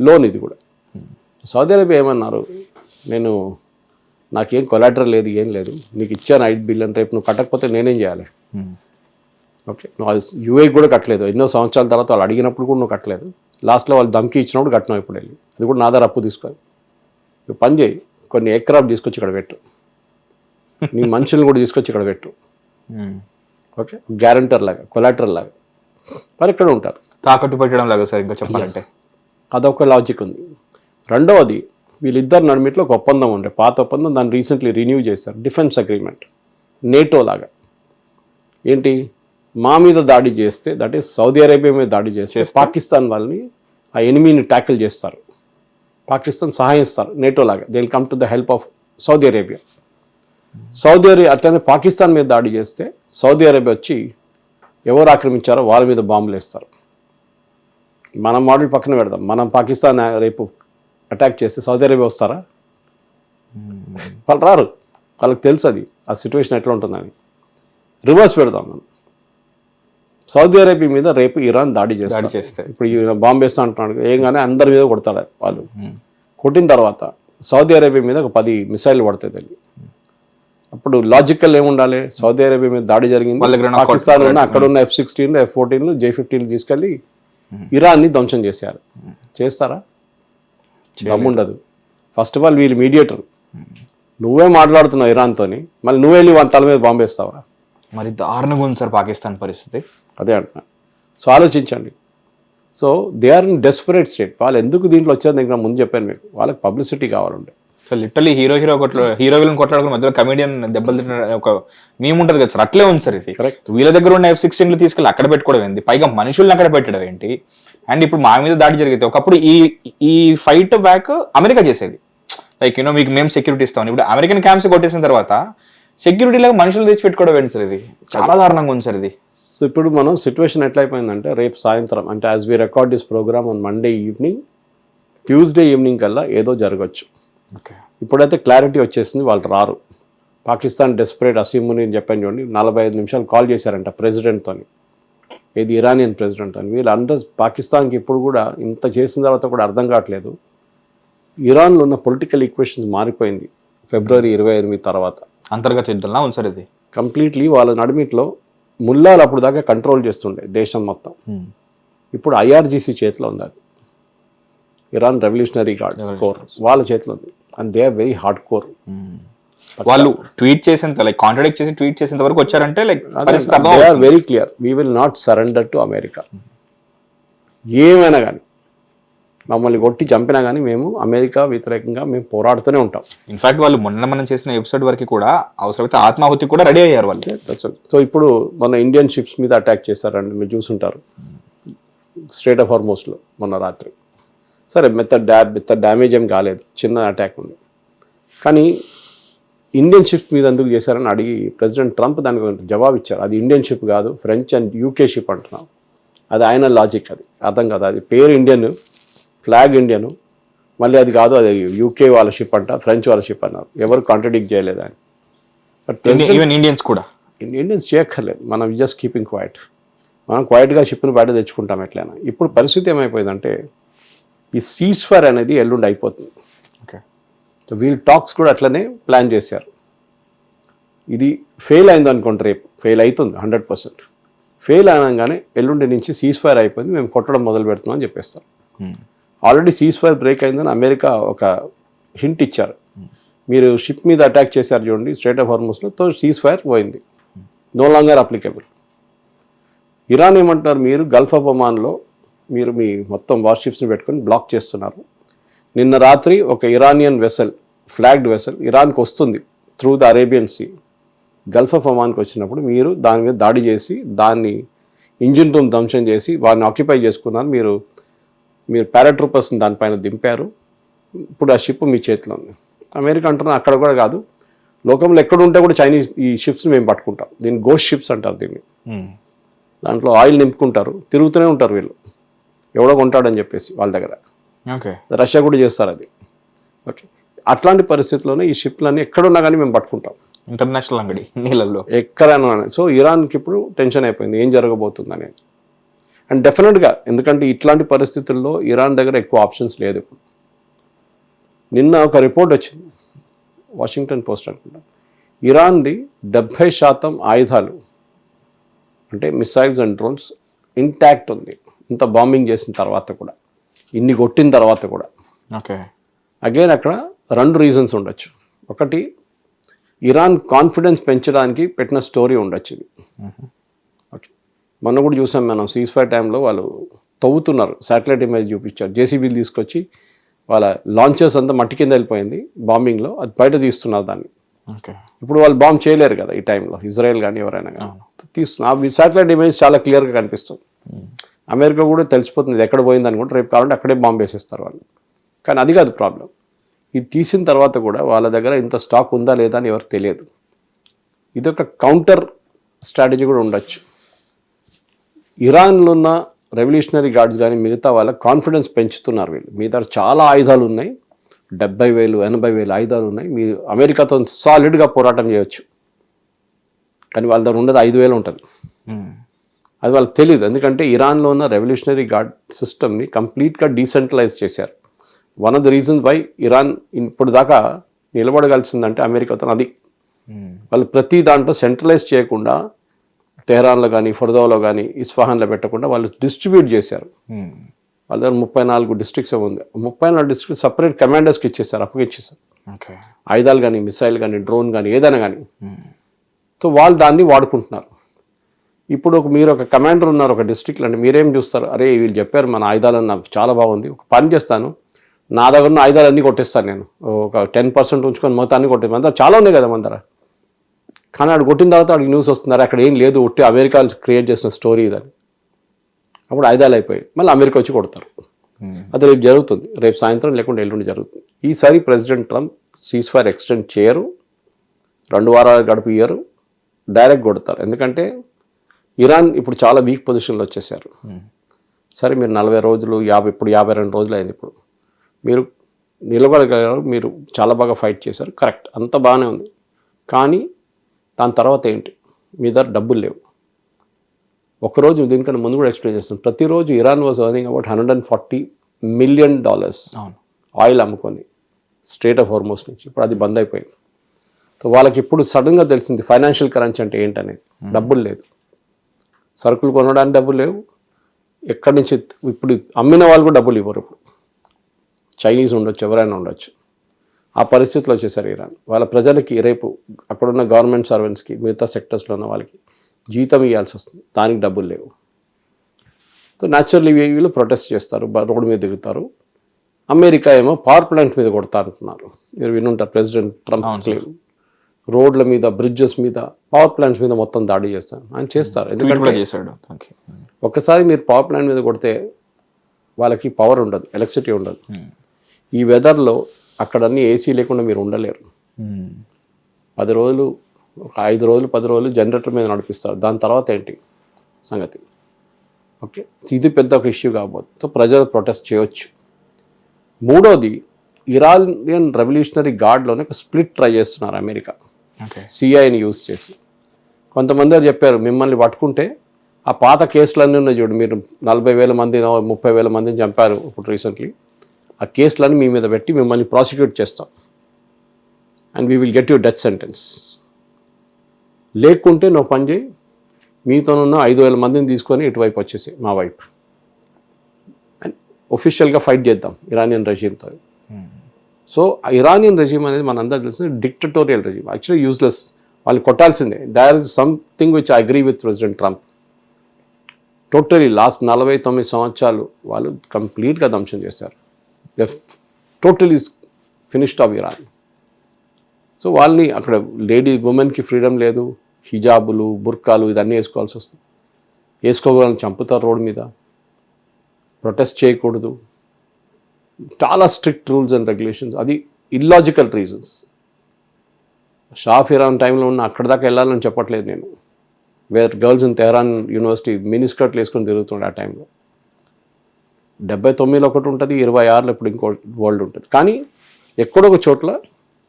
లోన్. ఇది కూడా సౌదీ అరేబియా ఏమన్నారు, నాకేం కొలాటరల్ లేదు, ఏం లేదు, నీకు ఇచ్చాను $5 బిలియన్, రేపు నువ్వు కట్టకపోతే నేనేం చేయాలి? ఓకే, నువ్వు యూఏకి కూడా కట్టలేదు, ఎన్నో సంవత్సరాల తర్వాత వాళ్ళు అడిగినప్పుడు కూడా నువ్వు కట్టలేదు, లాస్ట్లో వాళ్ళు ధమ్కి ఇచ్చినప్పుడు కట్టినావు, ఇప్పుడు వెళ్ళి అది కూడా నా దగ్గర అప్పు తీసుకొని నువ్వు పని చేయి, కొన్ని ఎయిర్క్రాఫ్ట్ తీసుకొచ్చి ఇక్కడ పెట్టు, నీ మనుషులను కూడా తీసుకొచ్చి ఇక్కడ పెట్టు, ఓకే, గ్యారంటర్ లాగా, కొలాటరల్ లాగా, మరి ఇక్కడ ఉంటారు, తాకట్టు పెట్టడం లాగా సార్. ఇంకా చెప్పాలంటే అదొక లాజిక్ ఉంది. రెండవది, వీళ్ళిద్దరు నడిమిట్లో ఒక ఒప్పందం ఉండే, పాత ఒప్పందం, దాన్ని రీసెంట్లీ రిన్యూ చేశారు, డిఫెన్స్ అగ్రిమెంట్, నేటో లాగా. ఏంటి, మా మీద దాడి చేస్తే, దట్ ఈస్ సౌదీ అరేబియా మీద దాడి చేస్తే పాకిస్తాన్ వాళ్ళని, ఆ ఎనిమీని ట్యాకిల్ చేస్తారు, పాకిస్తాన్ సహాయిస్తారు నేటో లాగా. They will come to the help of Saudi Arabia. Saudi Arabia అట్లనే పాకిస్తాన్ మీద దాడి చేస్తే సౌదీ అరేబియా వచ్చి ఎవరు ఆక్రమించారో వాళ్ళ మీద బాంబులు వేస్తారు. మనం మోడల్ పక్కన పెడదాం, మనం పాకిస్తాన్ రేపు అటాక్ చేస్తే సౌదీ అరేబియా వస్తారా? వాళ్ళు రారు, వాళ్ళకి తెలుసు అది ఆ సిచ్యువేషన్ ఎట్లా ఉంటుందని. రివర్స్ పెడదాం, మనం సౌదీ అరేబియా మీద రేపు ఇరాన్ దాడి చేస్తే, ఇప్పుడు బాంబు వేస్తా అంటున్నాడు, ఏం కానీ అందరి మీద కొడతాడు వాళ్ళు. కొట్టిన తర్వాత సౌదీ అరేబియా మీద ఒక 10 మిసైల్ పడతాయి తెలియ. అప్పుడు లాజికల్ ఏముండాలి, సౌదీ అరేబియా మీద దాడి జరిగింది, పాకిస్తాన్ అక్కడ ఉన్న F-16 F-14 J-15 తీసుకెళ్ళి ఇరాన్ని ధ్వంసం చేశారు. చేస్తారా? దమ్ముండదు. ఫస్ట్ ఆఫ్ ఆల్ వీళ్ళు మీడియేటర్, నువ్వే మాట్లాడుతున్నావు ఇరాన్తోని, మళ్ళీ నువ్వే వెళ్ళి వాళ్ళ తల మీద బాంబు వేస్తావా? మరి దారుణంగా ఉంది సార్ పాకిస్తాన్ పరిస్థితి. అదే అంటున్నా. సో ఆలోచించండి. So they are in desperate state. వాళ్ళు ఎందుకు దీంట్లో వచ్చారు దగ్గర ముందు చెప్పాను మీకు, వాళ్ళకి పబ్లిసిటీ కావాలంటే. సో లిటరలీ హీరో విలన్ కొట్లాడుకుని మధ్యలో కమెడియన్ దెబ్బలు తిన్న ఒక మేము ఉంటుంది కదా సార్, అట్లే ఉంది సార్ ఇది. కరెక్ట్. వీళ్ళ దగ్గర ఉన్న F-16 తీసుకెళ్ళి అక్కడ పెట్టుకోవడం ఏంటి, పైగా మనుషుల్ని అక్కడ పెట్టడం ఏంటి? అండ్ ఇప్పుడు మా మీద దాడి జరిగితే ఒకప్పుడు ఈ ఫైట్ బ్యాక్ అమెరికా చేసేది, లైక్ మీకు మేము సెక్యూరిటీ ఇస్తామని. ఇప్పుడు అమెరికన్ క్యాంప్స్ కొట్టేసిన తర్వాత సెక్యూరిటీ లాగా మనుషులు తెచ్చి పెట్టుకోవడం ఏంటి సార్? ఇది చాలా దారుణంగా ఉంది సార్ ఇది. సో ఇప్పుడు మనం సిచ్యువేషన్ ఎట్లా అయిపోయిందంటే, రేపు సాయంత్రం అంటే as we record this program on Monday evening, Tuesday evening కల్లా ఏదో జరగచ్చు. ఓకే, ఇప్పుడైతే క్లారిటీ వచ్చేసింది, వాళ్ళు రారు. పాకిస్తాన్ డెస్పరేట్ అసీముని అని చెప్పాను చూడండి, 45 నిమిషాలు కాల్ చేశారంట ప్రెసిడెంట్తో, ఇది ఇరానియన్ ప్రెసిడెంట్ అని. వీళ్ళు అంటే పాకిస్తాన్కి ఇప్పుడు కూడా ఇంత చేసిన తర్వాత కూడా అర్థం కావట్లేదు, ఇరాన్లో ఉన్న పొలిటికల్ ఈక్వేషన్స్ మారిపోయింది February 28 తర్వాత. అంతర్గత యుద్ధంలా ఉంది సార్ ఇది. కంప్లీట్లీ వాళ్ళ నడిమిట్లో ముల్లాలు అప్పుడు దాకా కంట్రోల్ చేస్తుండే దేశం మొత్తం. ఇప్పుడు ఐఆర్జీసీ చేతిలో ఉంది అది, ఇరాన్ రెవల్యూషనరీ గార్డ్స్ కోర్ వాళ్ళ చేతిలో ఉంది. And they are very hard core. వాళ్ళు ట్వీట్ చేసేంత లైక్ కాంట్రాడిక్ట్ చేసి ట్వీట్ చేసేంత వరకు వచ్చారంటే like they are very clear, we will not surrender to America. ఏమైనా కానీ మమ్మల్ని కొట్టి చంపినా కానీ మేము అమెరికా వ్యతిరేకంగా మేము పోరాడుతూనే ఉంటాం. ఇన్ఫాక్ట్ వాళ్ళు మొన్న మనం చేసిన ఎపిసోడ్ వరకు కూడా అవసరమైతే ఆత్మాహుతి కూడా రెడీ అయ్యారు వాళ్ళు. సో ఇప్పుడు మన ఇండియన్ షిప్స్ మీద అటాక్ చేశారండి, మీరు చూసుంటారు స్ట్రేట్ ఆఫ్ హార్మోస్లో మొన్న రాత్రి. సరే మెత్త డ్యామేజ్ ఏం కాలేదు, చిన్న అటాక్ ఉంది. కానీ ఇండియన్ షిప్ మీద ఎందుకు చేశారని అడిగి ప్రెసిడెంట్ ట్రంప్ దానికి జవాబు ఇచ్చారు. అది ఇండియన్ షిప్ కాదు, ఫ్రెంచ్ అండ్ యూకే షిప్ అంటున్నాం. అది ఆయన లాజిక్, అది అర్థం కాదు. అది పేరు ఇండియన్, ఫ్లాగ్ ఇండియన్, మళ్ళీ అది కాదు అది యూకే వాళ్ళ షిప్ అంట, ఫ్రెంచ్ వాళ్ళ షిప్ అన్నారు. ఎవరు కాంట్రడిక్ట్ చేయలేదు ఆయన. బట్ ఇండియన్స్ కూడా ఇండియన్స్ చేయక్కర్లేదు, మనం జస్ట్ కీపింగ్ క్వైట్. మనం క్వైట్గా షిప్ని బయట తెచ్చుకుంటాం ఎట్లయినా. ఇప్పుడు పరిస్థితి ఏమైపోయిందంటే ఈ సీజ్ ఫైర్ అనేది ఎల్లుండి అయిపోతుంది. ఓకే, సో వీళ్ళు టాక్స్ కూడా అట్లనే ప్లాన్ చేశారు. ఇది ఫెయిల్ అయింది అనుకోండి, రేపు ఫెయిల్ అవుతుంది 100%. ఫెయిల్ అయినాగానే ఎల్లుండి నుంచి సీజ్ ఫైర్ అయిపోయింది, మేము కొట్టడం మొదలు పెడుతున్నాం అని చెప్పేస్తారు. ఆల్రెడీ సీజ్ ఫైర్ బ్రేక్ అయిందని అమెరికా ఒక హింట్ ఇచ్చారు. మీరు షిప్ మీద అటాక్ చేశారు చూడండి స్ట్రేట్ ఆఫ్ హార్మోస్లో, తో సీజ్ ఫైర్ పోయింది, నో లాంగర్ అప్లికబుల్. ఇరాన్ ఏమంటారు, మీరు గల్ఫ్ ఆఫ్ ఒమాన్లో మీరు మీ మొత్తం వార్షిప్స్ని పెట్టుకొని బ్లాక్ చేస్తున్నారు. నిన్న రాత్రి ఒక ఇరానియన్ వెసల్, ఫ్లాగ్డ్ వెసల్ ఇరాన్కి వస్తుంది through the Arabian sea. Gulf of ఒమాన్కి వచ్చినప్పుడు మీరు దాని మీద దాడి చేసి దాన్ని ఇంజిన్ రూమ్ ధ్వంసం చేసి వారిని ఆక్యుపై చేసుకున్నారు. మీరు పారాట్రూపర్స్ని దానిపైన దింపారు. ఇప్పుడు ఆ షిప్ మీ చేతిలో ఉంది. అమెరికా అంటున్నారు అక్కడ కూడా కాదు, లోకంలో ఎక్కడ ఉంటే కూడా చైనీస్ ఈ షిప్స్ని మేము పట్టుకుంటాం. దీన్ని గోస్ట్ షిప్స్ అంటారు దీన్ని. దాంట్లో ఆయిల్ నింపుకుంటారు, తిరుగుతూనే ఉంటారు వీళ్ళు, ఎవడో కొంటాడని చెప్పేసి వాళ్ళ దగ్గర. ఓకే, రష్యా కూడా చేస్తారు అది. ఓకే, అట్లాంటి పరిస్థితుల్లోనే ఈ షిప్లన్నీ ఎక్కడున్నా కానీ మేము పట్టుకుంటాం, ఇంటర్నేషనల్ అంగడి నీళ్ళల్లో ఎక్కడైనా. సో ఇరాన్కి ఇప్పుడు టెన్షన్ అయిపోయింది ఏం జరగబోతుంది అనేది. అండ్ డెఫినెట్గా ఎందుకంటే ఇట్లాంటి పరిస్థితుల్లో ఇరాన్ దగ్గర ఎక్కువ ఆప్షన్స్ లేదు. ఇప్పుడు నిన్న ఒక రిపోర్ట్ వచ్చింది, వాషింగ్టన్ పోస్ట్ అనుకుంటా, ఇరాన్ది 70% ఆయుధాలు అంటే మిసైల్స్ అండ్ డ్రోన్స్ ఇంటాక్ట్ ఉంది, ఇంత బాంబింగ్ చేసిన తర్వాత కూడా, ఇన్ని కొట్టిన తర్వాత కూడా. ఓకే, అగైన్ అక్కడ 2 రీజన్స్ ఉండొచ్చు. ఒకటి ఇరాన్ కాన్ఫిడెన్స్ పెంచడానికి పెట్టిన స్టోరీ ఉండొచ్చు ఇది. ఓకే, మొన్న కూడా చూసాం మనం సీజ్ ఫైర్ టైంలో వాళ్ళు తవ్వుతున్నారు, శాటిలైట్ ఇమేజ్ చూపించారు, జేసీబీలు తీసుకొచ్చి వాళ్ళ లాంచర్స్ అంతా మట్టి కింద వెళ్ళిపోయింది బాంబింగ్లో, అది బయట తీస్తున్నారు దాన్ని. ఓకే, ఇప్పుడు వాళ్ళు బాంబ్ చేయలేరు కదా ఈ టైంలో, ఇజ్రాయెల్ కానీ ఎవరైనా కానీ తీస్తున్నారు. శాటిలైట్ ఇమేజ్ చాలా క్లియర్గా కనిపిస్తుంది. అమెరికా కూడా తెలిసిపోతుంది ఎక్కడ పోయిందని కూడా, రేపు కావాలంటే అక్కడే బాంబు వేసేస్తారు వాళ్ళు. కానీ అది కాదు ప్రాబ్లం, ఇది తీసిన తర్వాత కూడా వాళ్ళ దగ్గర ఇంత స్టాక్ ఉందా లేదా అని ఎవరికి తెలియదు. ఇది ఒక కౌంటర్ స్ట్రాటజీ కూడా ఉండొచ్చు. ఇరాన్లో ఉన్న రెవల్యూషనరీ గార్డ్స్ కానీ మిగతా వాళ్ళ కాన్ఫిడెన్స్ పెంచుతున్నారు వీళ్ళు. మీ దగ్గర చాలా ఆయుధాలు ఉన్నాయి, 70,000 80,000 ఆయుధాలు ఉన్నాయి, మీరు అమెరికాతో సాలిడ్గా పోరాటం చేయొచ్చు. కానీ వాళ్ళ దగ్గర ఉండదు 5,000 ఉంటుంది. అది వాళ్ళకి తెలియదు, ఎందుకంటే ఇరాన్లో ఉన్న రెవల్యూషనరీ గార్డ్ సిస్టమ్ని కంప్లీట్గా డీసెంట్రలైజ్ చేశారు. One of the reasons why Iran ఇప్పుడు దాకా నిలబడగలిసిందంటే అమెరికాతో అది. వాళ్ళు ప్రతి దాంట్లో సెంట్రలైజ్ చేయకుండా తెహరాన్లో కానీ ఫర్దాలో కానీ ఇస్ఫహాన్లో పెట్టకుండా వాళ్ళు డిస్ట్రిబ్యూట్ చేశారు. వాళ్ళ దగ్గర 34 డిస్ట్రిక్ట్స్ ఉంది, 34 డిస్ట్రిక్ట్ సపరేట్ కమాండర్స్కి ఇచ్చేసారు, అప్పగిచ్చేసారు. ఆయుధాలు కానీ మిసైల్ కానీ డ్రోన్ కానీ ఏదైనా కానీ. సో వాళ్ళు దాన్ని వాడుకుంటున్నారు. ఇప్పుడు మీరు ఒక కమాండర్ ఉన్నారు ఒక డిస్ట్రిక్ట్లో అంటే మీరేం చూస్తారు, అరే వీళ్ళు చెప్పారు మన ఆయుధాలను నాకు చాలా బాగుంది, ఒక పని చేస్తాను, నా దగ్గర ఉన్న ఆయుధాలన్నీ కొట్టేస్తాను నేను, ఒక 10% ఉంచుకొని మొత్తాన్ని కొట్టేస్తాను. మన చాలా ఉన్నాయి కదా మన దగ్గర. కానీ ఆడు కొట్టిన తర్వాత ఆడికి న్యూస్ వస్తున్నారు అక్కడ ఏం లేదు, ఒట్టి అమెరికా క్రియేట్ చేసిన స్టోరీ ఇదని. అప్పుడు ఆయుధాలు అయిపోయి మళ్ళీ అమెరికా వచ్చి కొడతారు. అది రేపు జరుగుతుంది, రేపు సాయంత్రం లేకుండా ఎల్లుండి జరుగుతుంది. ఈసారి president Trump cease fire extend చేయరు, 2 వారాలు గడుపు ఇయ్యరు, డైరెక్ట్ కొడతారు. ఎందుకంటే ఇరాన్ ఇప్పుడు చాలా వీక్ పొజిషన్లో వచ్చేసారు. సరే మీరు 40 రోజులు ఇప్పుడు 52 రోజులు అయింది, ఇప్పుడు మీరు నిలబడగలరు, మీరు చాలా బాగా ఫైట్ చేశారు, కరెక్ట్, అంత బాగానే ఉంది. కానీ దాని తర్వాత ఏంటి, మీ దగ్గర డబ్బులు లేవు. ఒకరోజు దీనికన్నా ముందు కూడా ఎక్స్ప్లెయిన్ చేస్తాను. ప్రతిరోజు Iran was earning about $140 million oil అమ్ముకొని స్ట్రేట్ ఆఫ్ హార్మోస్ నుంచి. ఇప్పుడు అది బంద్ అయిపోయింది. సో వాళ్ళకి ఇప్పుడు సడన్గా తెలిసింది ఫైనాన్షియల్ కరెన్సీ అంటే ఏంటనేది. డబ్బులు లేదు, సరుకులు కొనడానికి డబ్బులు లేవు, ఎక్కడి నుంచి ఇప్పుడు అమ్మిన వాళ్ళు కూడా డబ్బులు ఇవ్వరు. ఇప్పుడు చైనీస్ ఉండొచ్చు, ఎవరైనా ఉండొచ్చు. ఆ పరిస్థితిలో వచ్చేసారు ఇరాన్. వాళ్ళ ప్రజలకి రేపు అక్కడున్న గవర్నమెంట్ సర్వెంట్స్కి, మిగతా సెక్టర్స్లో ఉన్న వాళ్ళకి జీతం ఇవ్వాల్సి వస్తుంది, దానికి డబ్బులు లేవు. సో న్యాచురల్లీ వీళ్ళు ప్రొటెస్ట్ చేస్తారు, రోడ్డు మీద దిగుతారు. అమెరికా ఏమో పవర్ ప్లాంట్ మీద కొడతా అంటున్నారు. మీరు వినుంటారు ప్రెసిడెంట్ ట్రంప్ క్లెయిమ్. రోడ్ల మీద, బ్రిడ్జెస్ మీద, పవర్ ప్లాంట్స్ మీద మొత్తం దాడి చేస్తారు. ఆయన చేస్తారు, ఎందుకంటే చేశాడు. ఒక్కసారి మీరు పవర్ ప్లాంట్ మీద కొడితే వాళ్ళకి పవర్ ఉండదు, ఎలక్ట్రిసిటీ ఉండదు. ఈ వెదర్లో అక్కడ అన్ని ఏసీ లేకుండా మీరు ఉండలేరు. 10 రోజులు, ఒక 5 రోజులు 10 రోజులు జనరేటర్ మీద నడిపిస్తారు. దాని తర్వాత ఏంటి సంగతి? ఓకే, ఇది పెద్ద ఒక ఇష్యూ కాబోదు. సో ప్రజలు ప్రొటెస్ట్ చేయొచ్చు. మూడోది, ఇరానియన్ రెవల్యూషనరీ గార్డ్లోనే ఒక స్ప్లిట్ ట్రై చేస్తున్నారు అమెరికా, సిఐని యూజ్ చేసి. కొంతమంది చెప్పారు, మిమ్మల్ని పట్టుకుంటే ఆ పాత కేసులన్నీ ఉన్నాయి చూడు, మీరు 40,000 మందినో 30,000 మందిని చంపారు ఇప్పుడు రీసెంట్లీ, ఆ కేసులన్నీ మీ మీద పెట్టి మిమ్మల్ని ప్రాసిక్యూట్ చేస్తాం and we will get you death sentence. లేకుంటే నువ్వు పని చేయి, మీతోనున్న 5,000 మందిని తీసుకొని ఇటువైపు వచ్చేసి మా వైపు అండ్ ఒఫిషియల్గా ఫైట్ చేద్దాం ఇరానియన్ రెజీమ్తో. సో ఇరానియన్ రెజీమ్ అనేది మనందరూ తెలిసిన డిక్టటోరియల్ రెజీమ్, యాక్చువల్లీ యూస్లెస్. వాళ్ళని కొట్టాల్సిందే. There is something which I agree with president Trump. Totally last 49 సంవత్సరాలు వాళ్ళు కంప్లీట్గా ధ్వంసం చేశారు. They totally finished off Iran. So వాళ్ళని అక్కడ ఉమెన్కి ఫ్రీడమ్ లేదు, హిజాబులు, బుర్కాలు ఇదన్నీ వేసుకోవాల్సి వస్తుంది. వేసుకోవాలని చంపుతారు రోడ్డు మీద, ప్రొటెస్ట్ చేయకూడదు, చాలా స్ట్రిక్ట్ రూల్స్ అండ్ రెగ్యులేషన్స్. అది ఇల్లాజికల్ రీజన్స్. షాఫ్ ఇరాన్ టైంలో ఉన్న అక్కడ దాకా వెళ్ళాలని చెప్పట్లేదు నేను. Where girls in Tehran university మినిస్కర్ట్లు వేసుకొని తిరుగుతుండే ఆ టైంలో. 79లో ఒకటి ఉంటుంది, 26లో ఇప్పుడు ఇంకో వరల్డ్ ఉంటుంది. కానీ ఎక్కడో ఒక చోట్ల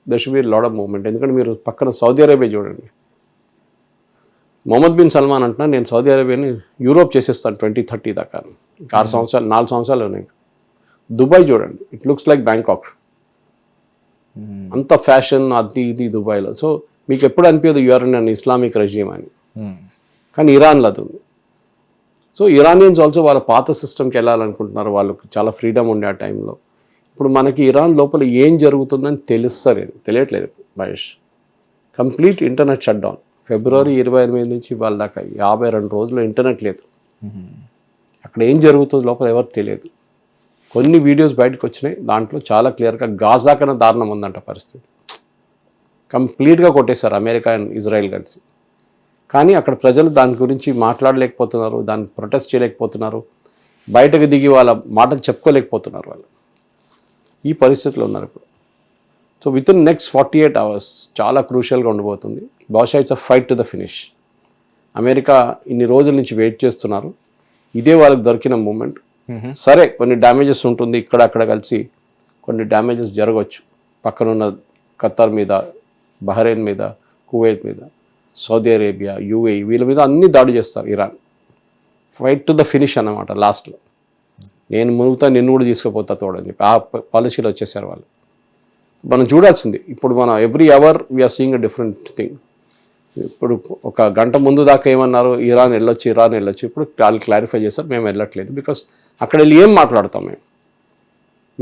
there should be lot of movement. ఎందుకంటే మీరు పక్కన సౌదీ అరేబియా చూడండి. మొహమ్మద్ బిన్ సల్మాన్ అంటున్నా, నేను సౌదీ అరేబియాని యూరోప్ చేసేస్తాను 2030 దాకా. 4 సంవత్సరాలు ఉన్నాయి. దుబాయ్ చూడండి, ఇట్ లుక్స్ లైక్ బ్యాంకాక్. అంత ఫ్యాషన్ అది ఇది దుబాయ్లో. సో మీకు ఎప్పుడు అనిపించదు you're in an Islamic regime అని, కానీ ఇరాన్లో అది ఉంది. సో ఇరానియన్స్ ఆల్సో వాళ్ళ పాత సిస్టమ్కి వెళ్ళాలనుకుంటున్నారు. వాళ్ళకి చాలా ఫ్రీడమ్ ఉండే ఆ టైంలో. ఇప్పుడు మనకి ఇరాన్ లోపల ఏం జరుగుతుందని తెలియట్లేదు Mahesh. Complete internet shut down. ఫిబ్రవరి 28 నుంచి వాళ్ళ దాకా 52 రోజులు ఇంటర్నెట్ లేదు. అక్కడ ఏం జరుగుతుందో లోపల ఎవరికి తెలియదు. కొన్ని వీడియోస్ బయటకు వచ్చినాయి, దాంట్లో చాలా క్లియర్గా గాజా కన్నా దారుణం ఉందంట పరిస్థితి. కంప్లీట్గా కొట్టేశారు అమెరికా అండ్ ఇజ్రాయెల్ కలిసి. కానీ అక్కడ ప్రజలు దాని గురించి మాట్లాడలేకపోతున్నారు, దాన్ని ప్రొటెస్ట్ చేయలేకపోతున్నారు, బయటకు దిగి వాళ్ళ మాటలు చెప్పుకోలేకపోతున్నారు. వాళ్ళు ఈ పరిస్థితిలో ఉన్నారు ఇప్పుడు. So with in next 48 hours చాలా క్రూషియల్గా ఉండబోతుంది. బహుశా it's a fight to the finish. America ఇన్ని రోజుల నుంచి వెయిట్ చేస్తున్నారు. ఇదే వాళ్ళకి దొరికిన మూమెంట్. సరే, కొన్ని డ్యామేజెస్ ఉంటుంది, ఇక్కడ అక్కడ కలిసి కొన్ని డ్యామేజెస్ జరగవచ్చు. పక్కనున్న ఖత్తర్ మీద, బహ్రెయిన్ మీద, కువైట్ మీద, సౌదీ అరేబియా, యూఏఈ వీళ్ళ మీద అన్ని దాడి చేస్తారు Iran. Fight to the finish అన్నమాట లాస్ట్లో. నేను మునుగుతా, నిన్ను కూడా తీసుకుపోతా తోడని చెప్పి ఆ పాలసీలో వచ్చేసారు వాళ్ళు. మనం చూడాల్సింది. ఇప్పుడు మనం every hour we're seeing a different thing. ఇప్పుడు ఒక గంట ముందు దాకా ఏమన్నారు, ఇరాన్ వెళ్ళొచ్చు. ఇప్పుడు వాళ్ళు క్లారిఫై చేస్తారు, మేము వెళ్ళట్లేదు. బికాస్ అక్కడ వెళ్ళి ఏం మాట్లాడతాం?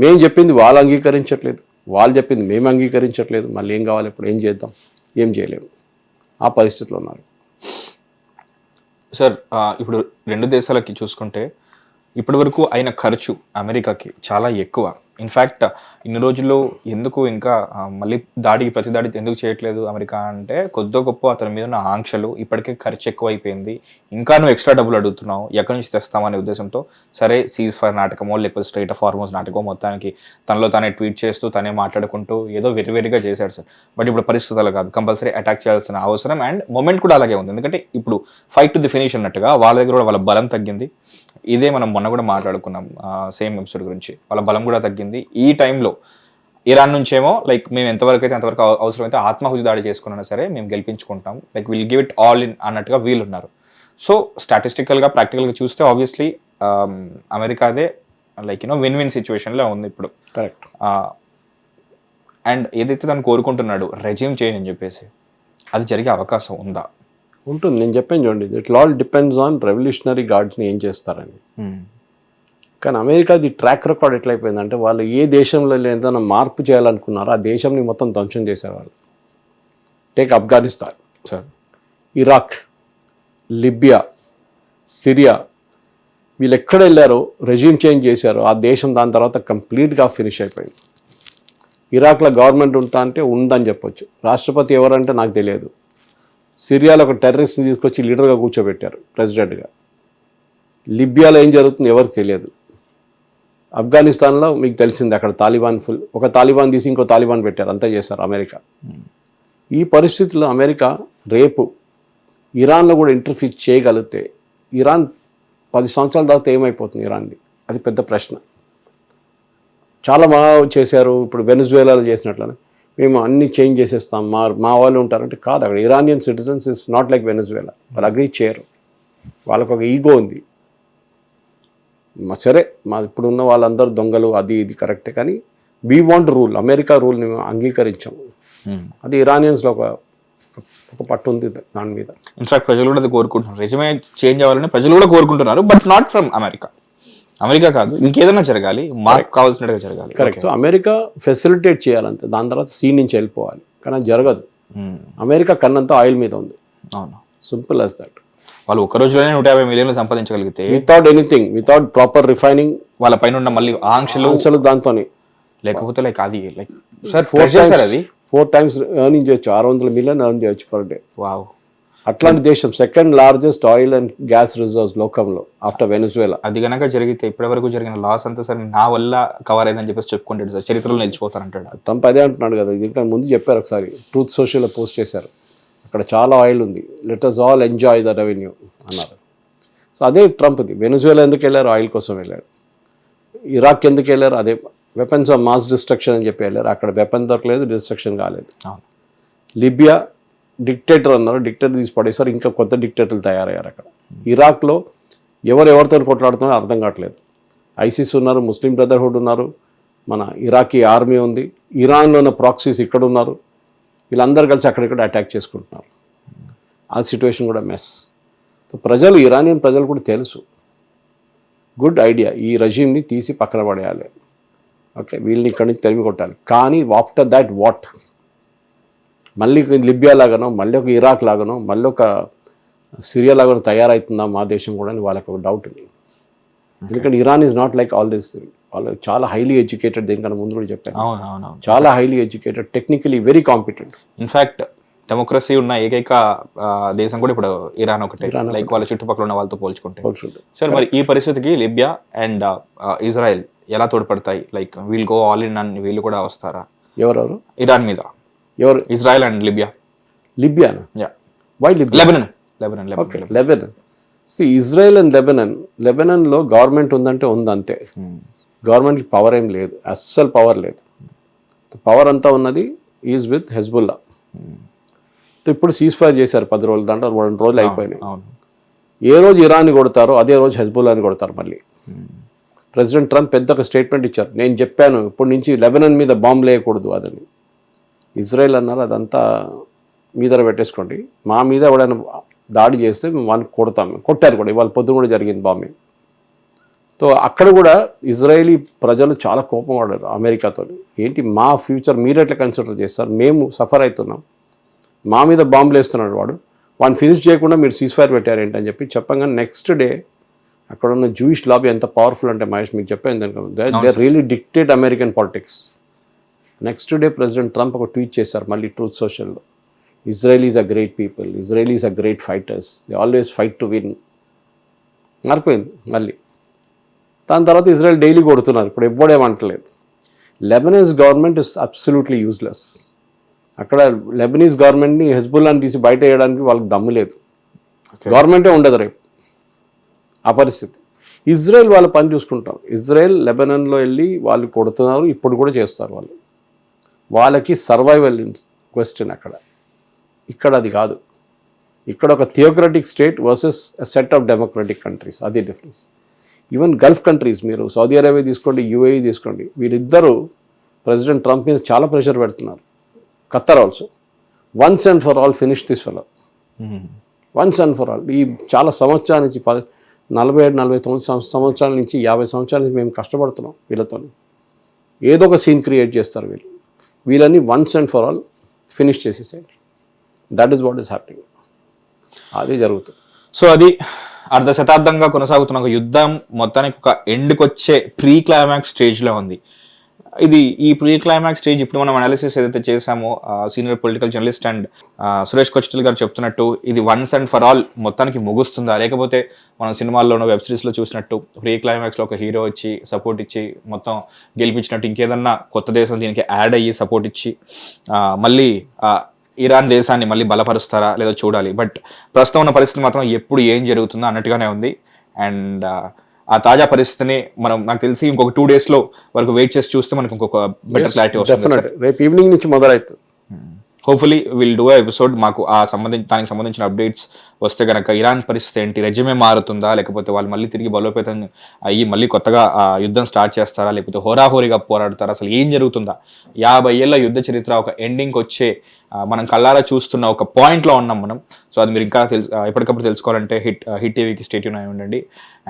మేము చెప్పింది వాళ్ళు అంగీకరించట్లేదు, వాళ్ళు చెప్పింది మేము అంగీకరించట్లేదు. మళ్ళీ ఏం కావాలి? ఇప్పుడు ఏం చేద్దాం? ఏం చేయలేము. ఆ పరిస్థితిలో ఉన్నారు సార్. ఇప్పుడు 2 దేశాలకి చూసుకుంటే ఇప్పటి వరకు అయిన ఖర్చు అమెరికాకి చాలా ఎక్కువ. ఇన్ఫ్యాక్ట్ ఇన్ని రోజుల్లో ఎందుకు ఇంకా మళ్ళీ ప్రతి దాడి ఎందుకు చేయట్లేదు అమెరికా అంటే, కొద్దో గొప్ప అతని మీద ఉన్న ఆంక్షలు, ఇప్పటికే ఖర్చు ఎక్కువ అయిపోయింది, ఇంకా నువ్వు ఎక్స్ట్రా డబ్బులు అడుగుతున్నావు, ఎక్కడి నుంచి తెస్తామనే ఉద్దేశంతో సరే సీజ్ ఫైర్ నాటకమో లేకపోతే స్ట్రైట్ ఆఫ్ హార్మోస్ నాటకమో మొత్తానికి తనలో తానే ట్వీట్ చేస్తూ తనే మాట్లాడుకుంటూ ఏదో వెరిగా చేశాడు సార్. బట్ ఇప్పుడు పరిస్థితి అలా కాదు, కంపల్సరీ అటాక్ చేయాల్సిన అవసరం అండ్ మొమెంట్ కూడా అలాగే ఉంది. ఎందుకంటే ఇప్పుడు ఫైట్ టు ది ఫినిష్ అన్నట్టుగా వాళ్ళ దగ్గర కూడా వాళ్ళ బలం తగ్గింది. ఇదే మనం మొన్న కూడా మాట్లాడుకున్నాం సేమ్ ఎపిసోడ్ గురించి. వాళ్ళ బలం కూడా తగ్గింది. ఈ టైంలో ఇరాన్ నుంచేమో లైక్ మేము ఎంతవరకు అయితే అంతవరకు అవసరమైతే ఆత్మాహుతి దాడి చేసుకున్నా సరే మేము గెలిపించుకుంటాం, like will give it all in అన్నట్టుగా వీళ్ళు ఉన్నారు. సో స్టాటిస్టికల్గా ప్రాక్టికల్గా చూస్తే ఆబ్వియస్లీ అమెరికాదే లైక్ విన్ సిచ్యువేషన్లో ఉంది ఇప్పుడు. కరెక్ట్. అండ్ ఏదైతే తను కోరుకుంటున్నాడు రెజ్యూమ్ చేంజ్ అని చెప్పేసి, అది జరిగే అవకాశం ఉందా? ఉంటుంది. నేను చెప్పాను చూడండి, it all depends on revolutionary గార్డ్స్ని ఏం చేస్తారని. కానీ అమెరికాది ట్రాక్ రికార్డ్ ఎట్లయిపోయిందంటే, వాళ్ళు ఏ దేశంలో ఏదైనా మార్పు చేయాలనుకున్నారో ఆ దేశంని మొత్తం ధ్వంసం చేసేవాళ్ళు. Take Afghanistan, sir, Iraq, Libya, Syria, వీళ్ళు ఎక్కడ వెళ్ళారో రెజ్యూమ్ చేంజ్ చేశారో ఆ దేశం దాని తర్వాత కంప్లీట్గా ఫినిష్ అయిపోయింది. ఇరాక్లో గవర్నమెంట్ ఉంటా అంటే ఉందని చెప్పొచ్చు, రాష్ట్రపతి ఎవరంటే నాకు తెలియదు. సిరియాలో ఒక టెర్రరిస్ట్ని తీసుకొచ్చి లీడర్గా కూర్చోబెట్టారు ప్రెసిడెంట్గా. లిబియాలో ఏం జరుగుతుందో ఎవరికి తెలియదు. ఆఫ్ఘనిస్తాన్లో మీకు తెలిసింది, అక్కడ తాలిబాన్ ఒక తాలిబాన్ తీసి ఇంకో తాలిబాన్ పెట్టారు, అంతా చేశారు అమెరికా. ఈ పరిస్థితుల్లో అమెరికా రేపు ఇరాన్లో కూడా ఇంటర్ఫీర్ చేయగలిగితే ఇరాన్ 10 సంవత్సరాల తర్వాత ఏమైపోతుంది ఇరాన్ది, అది పెద్ద ప్రశ్న. చాలా బాగా చేశారు, ఇప్పుడు వెనిజువేలాలో చేసినట్లనే మేము అన్ని చేంజ్ చేసేస్తాం, మా వాళ్ళు ఉంటారంటే కాదు. అక్కడ Iranian citizens is not like Venezuela, వాళ్ళు అగ్రీ చేయరు, వాళ్ళకు ఒక ఈగో ఉంది. సరే ఇప్పుడు ఉన్న వాళ్ళందరూ దొంగలు, అది ఇది కరెక్టే, కానీ వీ వాంట్ రూల్, అమెరికా రూల్ని అంగీకరించాము. అది ఇరానియన్స్లో ఒక పట్టు ఉంది దాని మీద. ఇన్ఫాక్ట్ ప్రజలు కూడా అది కోరుకుంటున్నారు, రెజ్యూమే చేంజ్ అవ్వాలని ప్రజలు కూడా కోరుకుంటున్నారు, బట్ నాట్ ఫ్రమ్ అమెరికా కాదు, ఇంకేదైనా జరగాలి, మాకు కావాల్సినట్టుగా జరగాలి. కరెక్ట్. సో అమెరికా ఫెసిలిటేట్ చేయాలంతే, దాని తర్వాత సీ నుంచి వెళ్ళిపోవాలి, కానీ అది జరగదు. అమెరికా కన్నంతా ఆయిల్ మీద ఉంది. అవును, సింపుల్ యాజ్ దట్. వాళ్ళు ఒక రోజులోనే 150 మిలియన్లు సంపాదించగలిగితే without anything, without proper refining, వాళ్ళ పైన ఉన్న మళ్ళీ ఆంక్షలు దాంతోనే, లేకపోతే లైక్ అది లైక్ సార్ 4 times ఎర్నింగ్ చేయొచ్చు, 600 మిలియన్ ఎర్న్ చేయొచ్చు పర్ డే. వావ్, అట్లాంటి దేశం, second largest oil and gas reserves లోకంలో ఆఫ్టర్ వెనిజువేలా. అది కనుక జరిగితే ఇప్పటి వరకు జరిగిన లాస్ అంతా సార్ నా వల్ల కవర్ అయిందని చెప్పేసి చెప్పుకుంటాడు సార్, చరిత్రలో నిలిచిపోతారంటాడు. ట్రంప్ అదే అంటున్నాడు కదా, దీనికన్నా ముందు చెప్పారు ఒకసారి, ట్రూత్ సోషల్లో పోస్ట్ చేశారు, అక్కడ చాలా ఆయిల్ ఉంది, let us all enjoy the revenue అన్నారు. సో అదే ట్రంప్ది. వెనిజువేలా ఎందుకు వెళ్ళారు? ఆయిల్ కోసం వెళ్ళారు. ఇరాక్ ఎందుకు వెళ్ళారు? అదే వెపన్స్ ఆఫ్ మాస్ డిస్ట్రక్షన్ అని చెప్పి వెళ్ళారు, అక్కడ వెపన్ దొరకలేదు, డిస్ట్రక్షన్ కాలేదు. లిబియా డిక్టేటర్ అన్నారు, డిక్టేటర్ తీసి పడేసారు, ఇంకా కొత్త డిక్టేటర్లు తయారయ్యారు అక్కడ. ఇరాక్లో ఎవరితో కొట్లాడుతున్నారో అర్థం కావట్లేదు. ఐసిస్ ఉన్నారు, ముస్లిం బ్రదర్హుడ్ ఉన్నారు, మన ఇరాకీ ఆర్మీ ఉంది, ఇరాన్లో ఉన్న ప్రాక్సీస్ ఇక్కడ ఉన్నారు, వీళ్ళందరూ కలిసి అక్కడిక్కడ అటాక్ చేసుకుంటున్నారు. ఆ సిచ్యువేషన్ కూడా మెస్. ప్రజలు, ఇరానియన్ ప్రజలు కూడా తెలుసు, గుడ్ ఐడియా, ఈ రెజ్యూమ్ని తీసి పక్కన పడేయాలి, ఓకే, వీళ్ళని ఇక్కడి నుంచి తరిమి కొట్టాలి. కానీ ఆఫ్టర్ దాట్ వాట్? మళ్ళీ లిబియా లాగానో, మళ్ళీ ఒక ఇరాక్ లాగానో, మళ్ళీ ఒక సిరియా లాగానో తయారవుతుందా మా దేశం కూడా అని వాళ్ళకి ఒక డౌట్ ఉంది. ఎందుకంటే Iran is not like all this. వాళ్ళు చాలా హైలీ ఎడ్యుకేటెడ్, దీనికన్నా ముందు కూడా చెప్పాను, చాలా highly educated, technically very competent. In fact democracy ఉన్న ఏకైక దేశం కూడా ఇప్పుడు ఇరాన్ ఒకటే, లైక్ వాళ్ళ చుట్టుపక్కల ఉన్న వాళ్ళతో పోల్చుకుంటే. సార్ మరి ఈ పరిస్థితికి లిబియా అండ్ ఇజ్రాయెల్ ఎలా తోడ్పడతాయి? Like we'll go all in అని వీళ్ళు కూడా వస్తారా? ఎవరెవరు ఇరాన్ మీద? ఎవరు? Israel and Libya. లిబియానా? Why Libya? Lebanon. Okay, Lebanon. Israel and లెబనన్లో గవర్నమెంట్ ఉందంటే ఉంది అంతే. గవర్నమెంట్కి పవర్ ఏం లేదు, అస్సలు పవర్ లేదు. పవర్ అంతా ఉన్నది ఈజ్ విత్ హెజ్బుల్లా. ఇప్పుడు సీజ్ ఫైర్ చేశారు 10 రోజులు, దాంట్లో 2 రోజులు అయిపోయినాయి. ఏ రోజు ఇరాన్ని కొడతారో అదే రోజు హెజ్బుల్లాని కొడతారు మళ్ళీ. ప్రెసిడెంట్ ట్రంప్ పెద్ద ఒక స్టేట్మెంట్ ఇచ్చారు, నేను చెప్పాను ఇప్పటి నుంచి లెబనన్ మీద బాంబు లేయకూడదు అదని. ఇజ్రాయెల్ అన్నారు అదంతా మీ దగ్గర పెట్టేసుకోండి, మా మీద ఎవడైనా దాడి చేస్తే వాళ్ళని కొడతాము. కొట్టారు కూడా, ఇవాళ పొద్దున కూడా జరిగింది బాంబింగ్. సో అక్కడ కూడా ఇజ్రాయేలీ ప్రజలు చాలా కోపం పడ్డారు అమెరికాతో. ఏంటి మా ఫ్యూచర్ మీరు ఎట్లా కన్సిడర్ చేస్తారు, మేము సఫర్ అవుతున్నాం, మా మీద బాంబులు వేస్తున్నాడు వాడిని ఫినిష్ చేయకుండా మీరు సీజ్ ఫైర్ పెట్టారు ఏంటని చెప్పి చెప్పంగా నెక్స్ట్ డే అక్కడ ఉన్న జూయిష్ లాబీ ఎంత పవర్ఫుల్ అంటే మహేష్ మీకు చెప్పాను, they really dictate American politics. Next day president Trump ఒక ట్వీట్ చేశారు మళ్ళీ ట్రూత్ సోషల్లో, Israelis are great people, Israelis are great fighters, they always fight to win. మారిపోయింది మళ్ళీ. దాని తర్వాత ఇజ్రాయెల్ డైలీ కొడుతున్నారు, ఇప్పుడు ఎవ్వడేమంటలేదు. Lebanese government is absolutely useless. అక్కడ లెబనీస్ గవర్నమెంట్ని హెజ్బుల్లాని తీసి బయట వేయడానికి వాళ్ళకి దమ్ము లేదు, గవర్నమెంటే ఉండదు రేపు ఆ పరిస్థితి. ఇజ్రాయెల్ వాళ్ళ పని చూసుకుంటాం. ఇజ్రాయెల్ లెబనన్లో వెళ్ళి వాళ్ళు కొడుతున్నారు, ఇప్పుడు కూడా చేస్తారు వాళ్ళు. వాళ్ళకి సర్వైవల్ క్వశ్చన్ అక్కడ, ఇక్కడ అది కాదు. ఇక్కడ ఒక theocratic state versus set of democratic countries, అది డిఫరెన్స్. ఈవెన్ గల్ఫ్ కంట్రీస్, మీరు సౌదీ అరేబియా తీసుకోండి, యూఏఈ తీసుకోండి, వీరిద్దరూ ప్రెసిడెంట్ ట్రంప్ మీద చాలా ప్రెషర్ పెడుతున్నారు. Khattar also once and for all finish this fellow, once and for all. ఈ చాలా సంవత్సరాల నుంచి 47-49 సంవత్సరాల నుంచి 50 సంవత్సరాల నుంచి మేము కష్టపడుతున్నాం వీళ్ళతో. ఏదో ఒక సీన్ క్రియేట్ చేస్తారు వీళ్ళని once and for all finish చేసేసేయండి. That is what is happening. అది జరుగుతుంది. సో అది అర్ధ శతాబ్దంగా కొనసాగుతున్న ఒక యుద్ధం మొత్తానికి ఒక ఎండ్కి వచ్చే ప్రీ క్లైమాక్స్ స్టేజ్లో ఉంది. ఇది ఈ ప్రీ క్లైమాక్స్ స్టేజ్ ఇప్పుడు మనం అనాలిసిస్ ఏదైతే చేసామో senior political journalist and Suresh Kochattil garu చెప్తున్నట్టు ఇది వన్స్ అండ్ ఫర్ ఆల్ మొత్తానికి ముగుస్తుందా, లేకపోతే మనం సినిమాల్లోనో వెబ్ సిరీస్లో చూసినట్టు ప్రీ క్లైమాక్స్లో ఒక హీరో వచ్చి సపోర్ట్ ఇచ్చి మొత్తం గెలిపించినట్టు ఇంకేదన్నా కొత్త దేశం దీనికి యాడ్ అయ్యి సపోర్ట్ ఇచ్చి మళ్ళీ ఇరాన్ దేశాన్ని మళ్ళీ బలపరుస్తారా లేదో చూడాలి. బట్ ప్రస్తుతం ఉన్న పరిస్థితి మాత్రం ఎప్పుడు ఏం జరుగుతుందో అన్నట్టుగానే ఉంది. అండ్ ఆ తాజా పరిస్థితిని మనం నాకు తెలిసి ఇంకొక 2 days వరకు వెయిట్ చేసి చూస్తే మనకు ఇంకొక బెటర్ క్లారిటీ వస్తుంది. రేపు ఈవినింగ్ నుంచి మొదలవుతుంది. Hopefully will do episode. మాకు దానికి సంబంధించిన అప్డేట్స్ వస్తే కనుక ఇరాన్ పరిస్థితి ఏంటి, రెజ్యూమే మారుతుందా, లేకపోతే వాళ్ళు మళ్ళీ తిరిగి బలోపేతం అయ్యి మళ్ళీ కొత్తగా యుద్ధం స్టార్ట్ చేస్తారా, లేకపోతే హోరాహోరీగా పోరాడతారా, అసలు ఏం జరుగుతుందా, 50 ఏళ్ల యుద్ధ చరిత్ర ఒక ఎండింగ్కి వచ్చే మనం కళ్ళారా చూస్తున్న ఒక పాయింట్లో ఉన్నాం మనం. సో అది మీరు ఇంకా ఎప్పటికప్పుడు తెలుసుకోవాలంటే హిట్ టీవీకి స్టే ట్యూన్ అయి ఉండండి.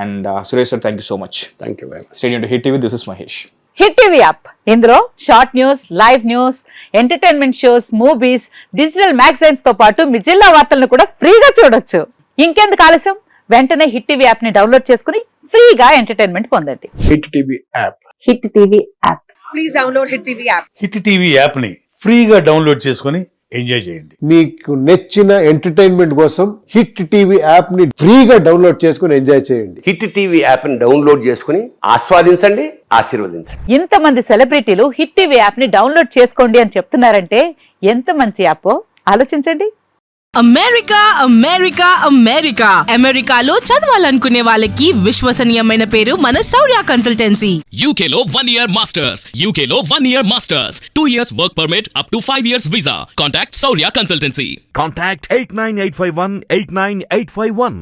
And Suresh sir, thank you so much. Thank you very much. Stay tune to hit TV. This is Mahesh. Hit TV app, ఇందులో short news, live news, entertainment shows, movies, digital magazines తో పాటు మీ జిల్లా వార్తలను కూడా ఫ్రీగా చూడొచ్చు. ఇంకెందుకు ఆలస్యం, వెంటనే హిట్ టీవీ యాప్ ని డౌన్లోడ్ చేసుకుని ఫ్రీగా ఎంటర్టైన్మెంట్ పొందండి. Hit TV app. Hit TV app. Please download hit TV app. Hit TV యాప్ని ఫ్రీగా డౌన్లోడ్ చేసుకొని ఎంజాయ్ చేయండి. మీకు నచ్చిన ఎంటర్టైన్మెంట్ కోసం హిట్ టీవీ యాప్ ని ఫ్రీగా డౌన్లోడ్ చేసుకుని ఎంజాయ్ చేయండి. హిట్ టీవీ యాప్ ని డౌన్లోడ్ చేసుకుని ఆస్వాదించండి, ఆశీర్వదించండి. ఇంతమంది సెలబ్రిటీలు హిట్ టీవీ యాప్ ని డౌన్లోడ్ చేసుకోండి అని చెప్తున్నారంటే ఎంత మంచి యాప్ ఆలోచించండి. అమెరికా అమెరికా అమెరికా అమెరికాలో చదవాలనుకునే వాళ్ళకి విశ్వసనీయమైన పేరు మన శౌర్య కన్సల్టెన్సీ. UK లో 1 year masters, UK లో 1 year masters, 2 years work permit up to 5 years visa. Contact Saurya Consultancy. Contact 89851 89851.